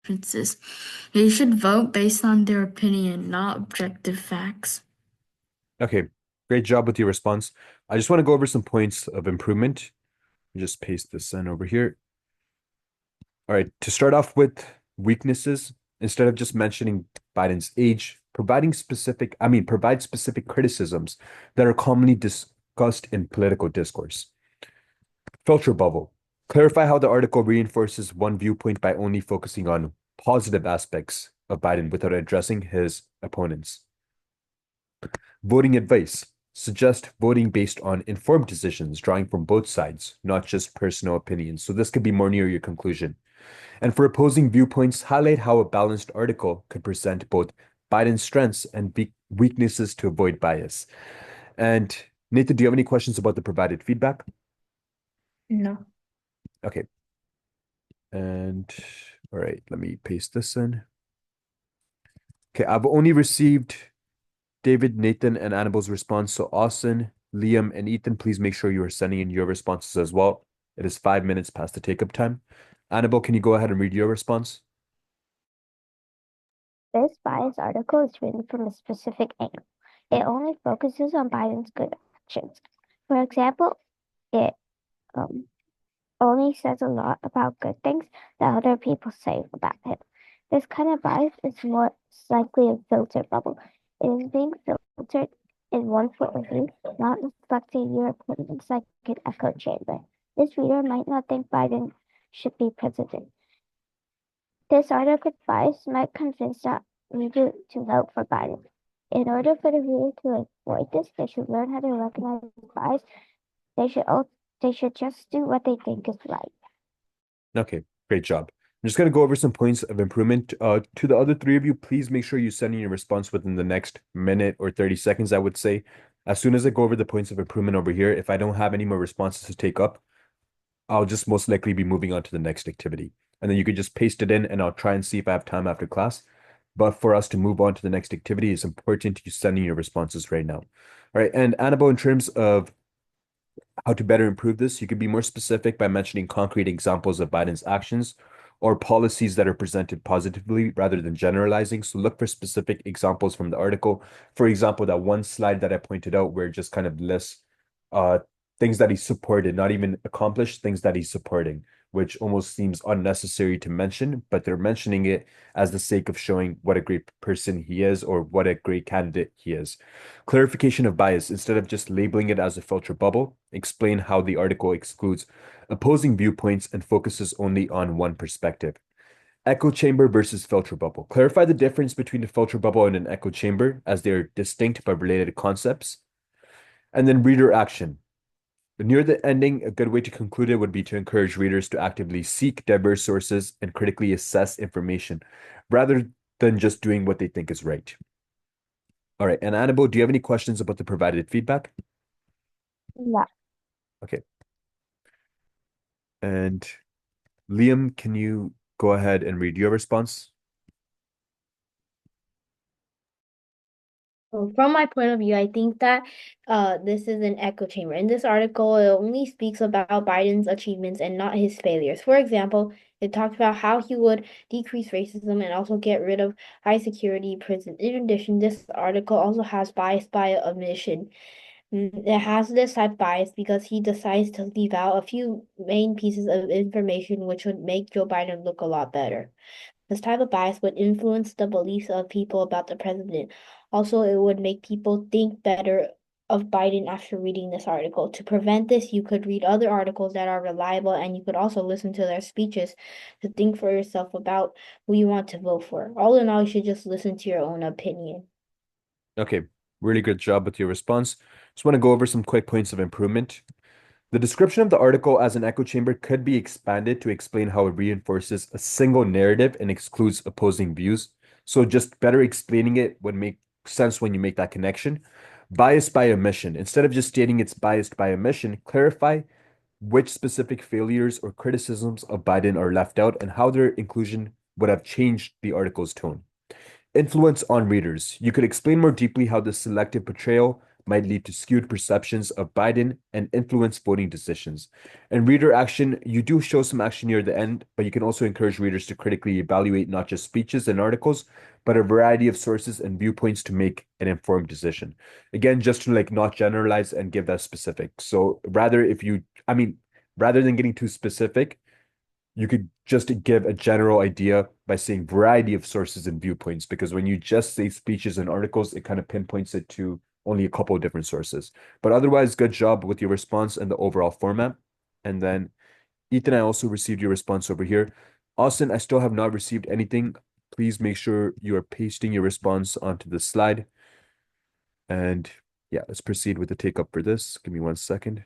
preferences. They should vote based on their opinion, not objective facts. Okay, great job with your response. I just want to go over some points of improvement. Just paste this in over here. All right, to start off with weaknesses, instead of just mentioning Biden's age, provide specific criticisms that are commonly discussed in political discourse. Filter bubble. Clarify how the article reinforces one viewpoint by only focusing on positive aspects of Biden without addressing his opponents. Voting advice. Suggest voting based on informed decisions, drawing from both sides, not just personal opinions. So this could be more near your conclusion. And for opposing viewpoints, highlight how a balanced article could present both Biden's strengths and weaknesses to avoid bias. And Nathan, do you have any questions about the provided feedback? No. Okay. And all right, let me paste this in. Okay, I've only received David, Nathan, and Annabelle's response. So Austin, Liam, and Ethan, please make sure you are sending in your responses as well. It is 5 minutes past the take-up time. Annabelle, can you go ahead and read your response? This bias article is written from a specific angle. It only focuses on Biden's good actions. For example, it only says a lot about good things that other people say about him. This kind of bias is more likely a filter bubble. It is being filtered in one point of view, not reflecting your opinions like an echo chamber. This reader might not think Biden should be president. This article bias might convince that reader to vote for Biden. In order for the reader to avoid this, they should learn how to recognize bias. They should just do what they think is right. Okay, great job. I'm just going to go over some points of improvement. To the other three of you, please make sure you send in your response within the next minute or 30 seconds, I would say. As soon as I go over the points of improvement over here, if I don't have any more responses to take up, I'll just most likely be moving on to the next activity. And then you could just paste it in and I'll try and see if I have time after class. But for us to move on to the next activity, it's important you send in your responses right now. All right, and Annabelle, in terms of how to better improve this, you could be more specific by mentioning concrete examples of Biden's actions or policies that are presented positively rather than generalizing. So look for specific examples from the article. For example, that one slide that I pointed out where it just kind of lists things that he supported, not even accomplished, things that he's supporting, which almost seems unnecessary to mention, but they're mentioning it as the sake of showing what a great person he is or what a great candidate he is. Clarification of bias. Instead of just labeling it as a filter bubble, explain how the article excludes opposing viewpoints and focuses only on one perspective. Echo chamber versus filter bubble. Clarify the difference between a filter bubble and an echo chamber as they're distinct but related concepts. And then reader action. Near the ending, a good way to conclude it would be to encourage readers to actively seek diverse sources and critically assess information rather than just doing what they think is right. All right, and Annabelle, do you have any questions about the provided feedback? Yeah. Okay. And Liam, can you go ahead and read your response? From my point of view, I think that this is an echo chamber. In this article, it only speaks about Biden's achievements and not his failures. For example, it talks about how he would decrease racism and also get rid of high security prison. In addition, this article also has bias by omission. It has this type bias because he decides to leave out a few main pieces of information which would make Joe Biden look a lot better. This type of bias would influence the beliefs of people about the president. Also, it would make people think better of Biden after reading this article. To prevent this, you could read other articles that are reliable and you could also listen to their speeches to think for yourself about who you want to vote for. All in all, you should just listen to your own opinion. Okay, really good job with your response. Just want to go over some quick points of improvement. The description of the article as an echo chamber could be expanded to explain how it reinforces a single narrative and excludes opposing views. So just better explaining it would make sense when you make that connection. Bias by omission. Instead of just stating it's biased by omission, clarify which specific failures or criticisms of Biden are left out and how their inclusion would have changed the article's tone. Influence on readers. You could explain more deeply how this selective portrayal might lead to skewed perceptions of Biden and influence voting decisions. And reader action, you do show some action near the end, but you can also encourage readers to critically evaluate not just speeches and articles, but a variety of sources and viewpoints to make an informed decision. Again, just to like not generalize and give that specific. So rather rather than getting too specific, you could just give a general idea by saying variety of sources and viewpoints, because when you just say speeches and articles, it kind of pinpoints it to only a couple of different sources. But otherwise, good job with your response and the overall format. And then Ethan, I also received your response over here. Austin, I still have not received anything. Please make sure you are pasting your response onto the slide. And yeah, let's proceed with the take up for this. Give me 1 second.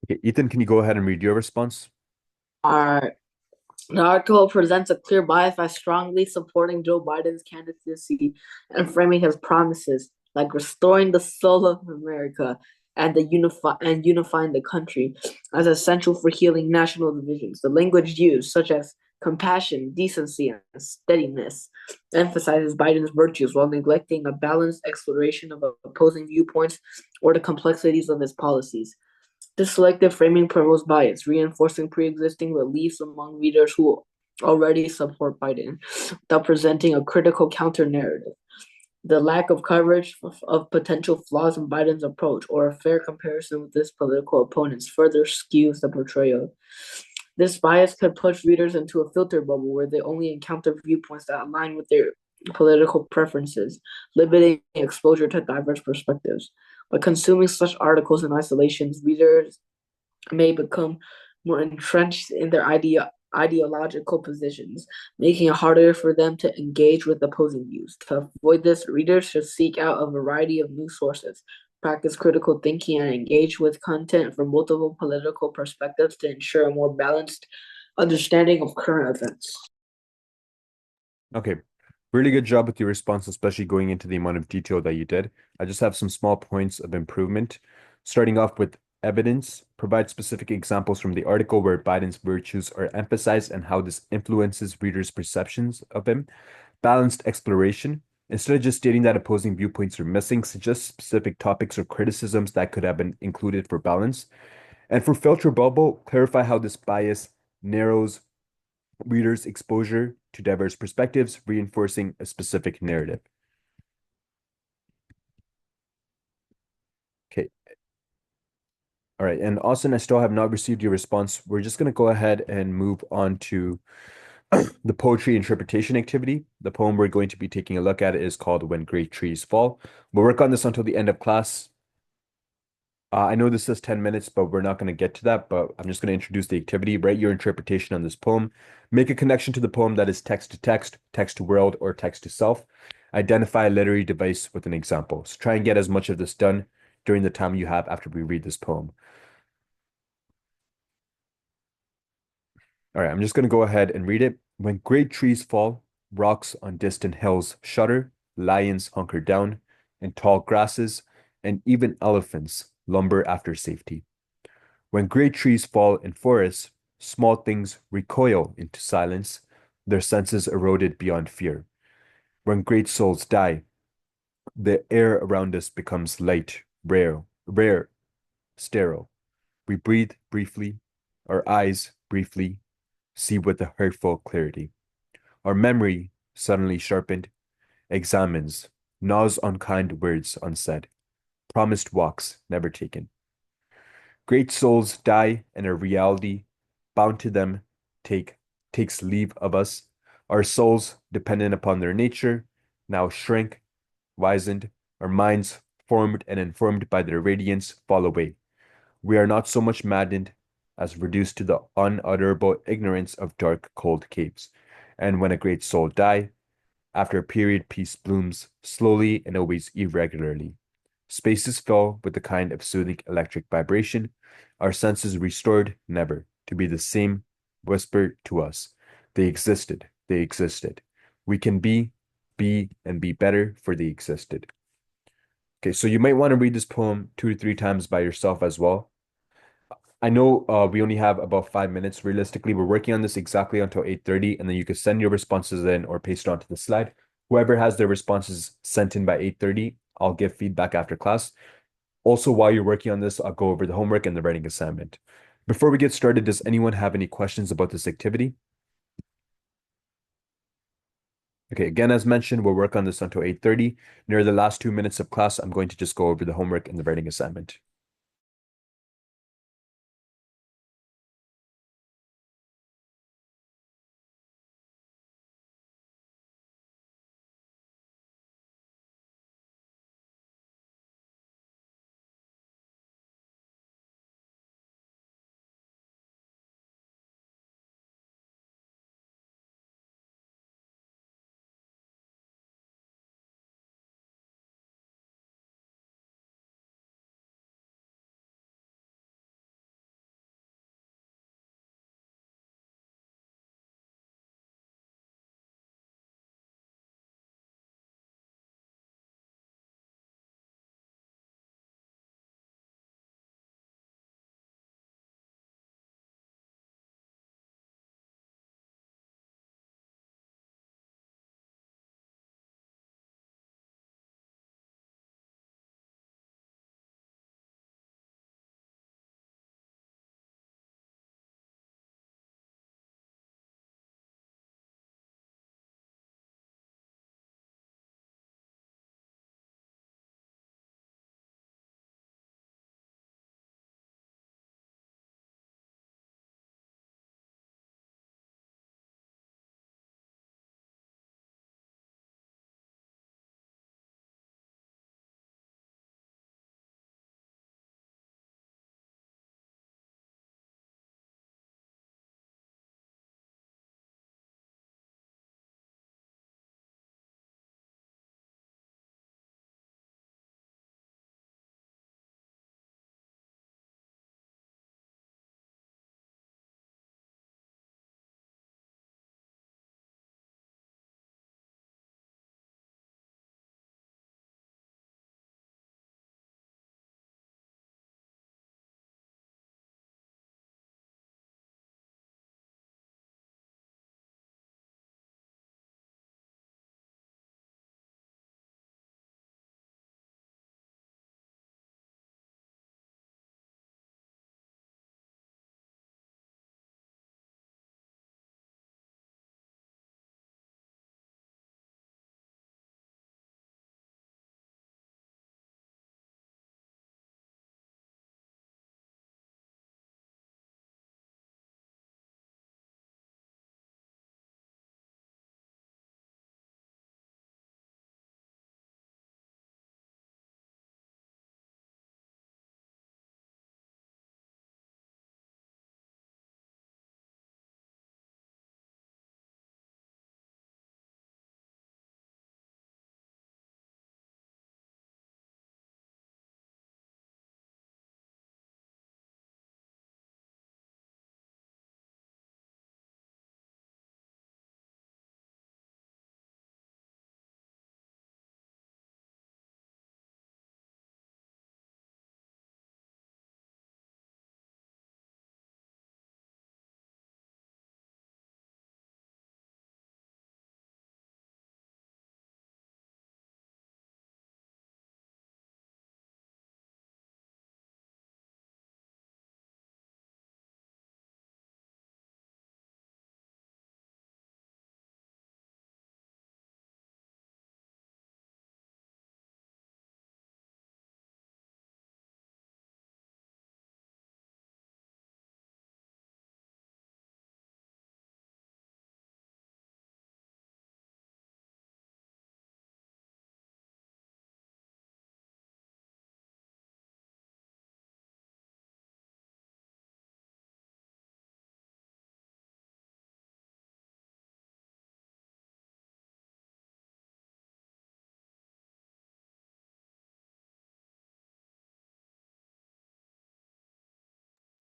Okay, Ethan, can you go ahead and read your response? Alright. The article presents a clear bias by strongly supporting Joe Biden's candidacy and framing his promises, like restoring the soul of America and unifying the country, as essential for healing national divisions. The language used, such as compassion, decency, and steadiness, emphasizes Biden's virtues while neglecting a balanced exploration of opposing viewpoints or the complexities of his policies. This selective framing promotes bias, reinforcing pre-existing beliefs among readers who already support Biden, without presenting a critical counter-narrative. The lack of coverage of potential flaws in Biden's approach or a fair comparison with his political opponents further skews the portrayal. This bias could push readers into a filter bubble where they only encounter viewpoints that align with their political preferences, limiting exposure to diverse perspectives. By consuming such articles in isolation, readers may become more entrenched in their ideological positions, making it harder for them to engage with opposing views. To avoid this, readers should seek out a variety of news sources, practice critical thinking, and engage with content from multiple political perspectives to ensure a more balanced understanding of current events. Okay, really good job with your response, especially going into the amount of detail that you did. I just have some small points of improvement. Starting off with evidence, provide specific examples from the article where Biden's virtues are emphasized and how this influences readers' perceptions of him. Balanced exploration. Instead of just stating that opposing viewpoints are missing, suggest specific topics or criticisms that could have been included for balance. And for filter bubble, clarify how this bias narrows readers' exposure to diverse perspectives, reinforcing a specific narrative. Okay. All right. And Austin, I still have not received your response. We're just going to go ahead and move on to the poetry interpretation activity. The poem we're going to be taking a look at is called When Great Trees Fall. We'll work on this until the end of class. I know this says 10 minutes, but we're not going to get to that, but I'm just going to introduce the activity. Write your interpretation on this poem. Make a connection to the poem that is text to text, text to world, or text to self. Identify a literary device with an example. So try and get as much of this done during the time you have after we read this poem. All right, I'm just going to go ahead and read it. When great trees fall, rocks on distant hills shudder, lions hunker down, and tall grasses, and even elephants lumber after safety. When great trees fall in forests, small things recoil into silence, their senses eroded beyond fear. When great souls die, the air around us becomes light, rare, sterile. We breathe briefly, our eyes briefly see with a hurtful clarity. Our memory, suddenly sharpened, examines, gnaws on kind words unsaid, promised walks never taken. Great souls die, and our reality, bound to them, takes leave of us. Our souls, dependent upon their nature, now shrink, wizened, our minds, formed and informed by their radiance, fall away. We are not so much maddened as reduced to the unutterable ignorance of dark, cold caves. And when a great soul die, after a period, peace blooms, slowly and always irregularly. Space is filled with a kind of soothing electric vibration. Our senses restored, never to be the same, whispered to us. They existed, they existed. We can be, and be better, for they existed. Okay, so you might want to read this poem 2 to 3 times by yourself as well. I know we only have about 5 minutes. Realistically, we're working on this exactly until 8:30, and then you can send your responses in or paste it onto the slide. Whoever has their responses sent in by 8:30, I'll give feedback after class. Also, while you're working on this, I'll go over the homework and the writing assignment. Before we get started, does anyone have any questions about this activity? Okay, again, as mentioned, we'll work on this until 8:30. Near the last 2 minutes of class, I'm going to just go over the homework and the writing assignment.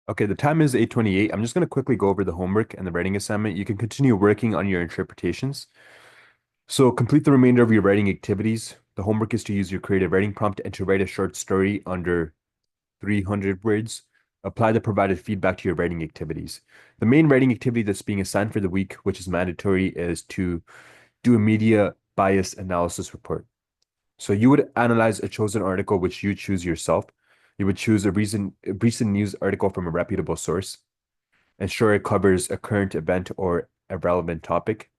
Okay, the time is 8:28. I'm just going to quickly go over the homework and the writing assignment. You can continue working on your interpretations. So complete the remainder of your writing activities. The homework is to use your creative writing prompt and to write a short story under 300 words. Apply the provided feedback to your writing activities. The main writing activity that's being assigned for the week, which is mandatory, is to do a media bias analysis report. So you would analyze a chosen article which you choose yourself. You would choose a recent news article from a reputable source. Ensure it covers a current event or a relevant topic.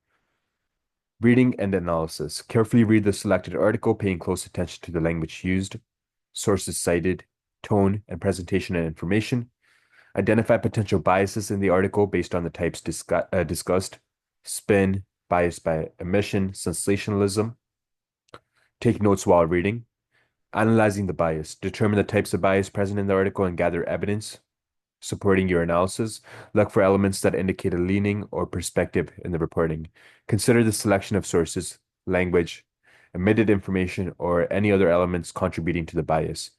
Reading and analysis. Carefully read the selected article, paying close attention to the language used, sources cited, tone, and presentation and information. Identify potential biases in the article based on the types discussed: spin, bias by omission, sensationalism. Take notes while reading. Analyzing the bias. Determine the types of bias present in the article and gather evidence supporting your analysis. Look for elements that indicate a leaning or perspective in the reporting. Consider the selection of sources, language, omitted information, or any other elements contributing to the bias.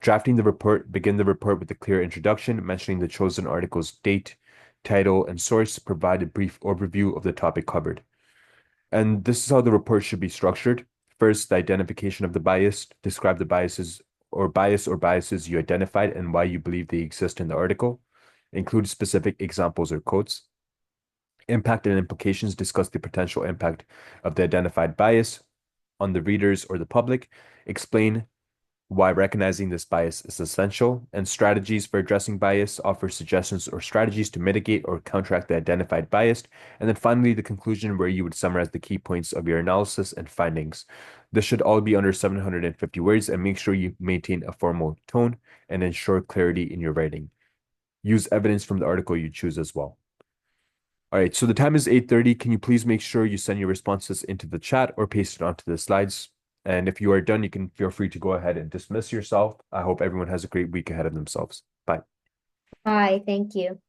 Drafting the report. Begin the report with a clear introduction, mentioning the chosen article's date, title, and source. Provide a brief overview of the topic covered. And this is how the report should be structured. First, the identification of the bias. Describe the biases or biases you identified and why you believe they exist in the article. Include specific examples or quotes. Impact and implications. Discuss the potential impact of the identified bias on the readers or the public. Explain why recognizing this bias is essential, and strategies for addressing bias. Offer suggestions or strategies to mitigate or counteract the identified bias. And then finally, the conclusion, where you would summarize the key points of your analysis and findings. This should all be under 750 words, and make sure you maintain a formal tone and ensure clarity in your writing. Use evidence from the article you choose as well. All right, so the time is 8:30. Can you please make sure you send your responses into the chat or paste it onto the slides? And if you are done, you can feel free to go ahead and dismiss yourself. I hope everyone has a great week ahead of themselves. Bye. Bye, thank you.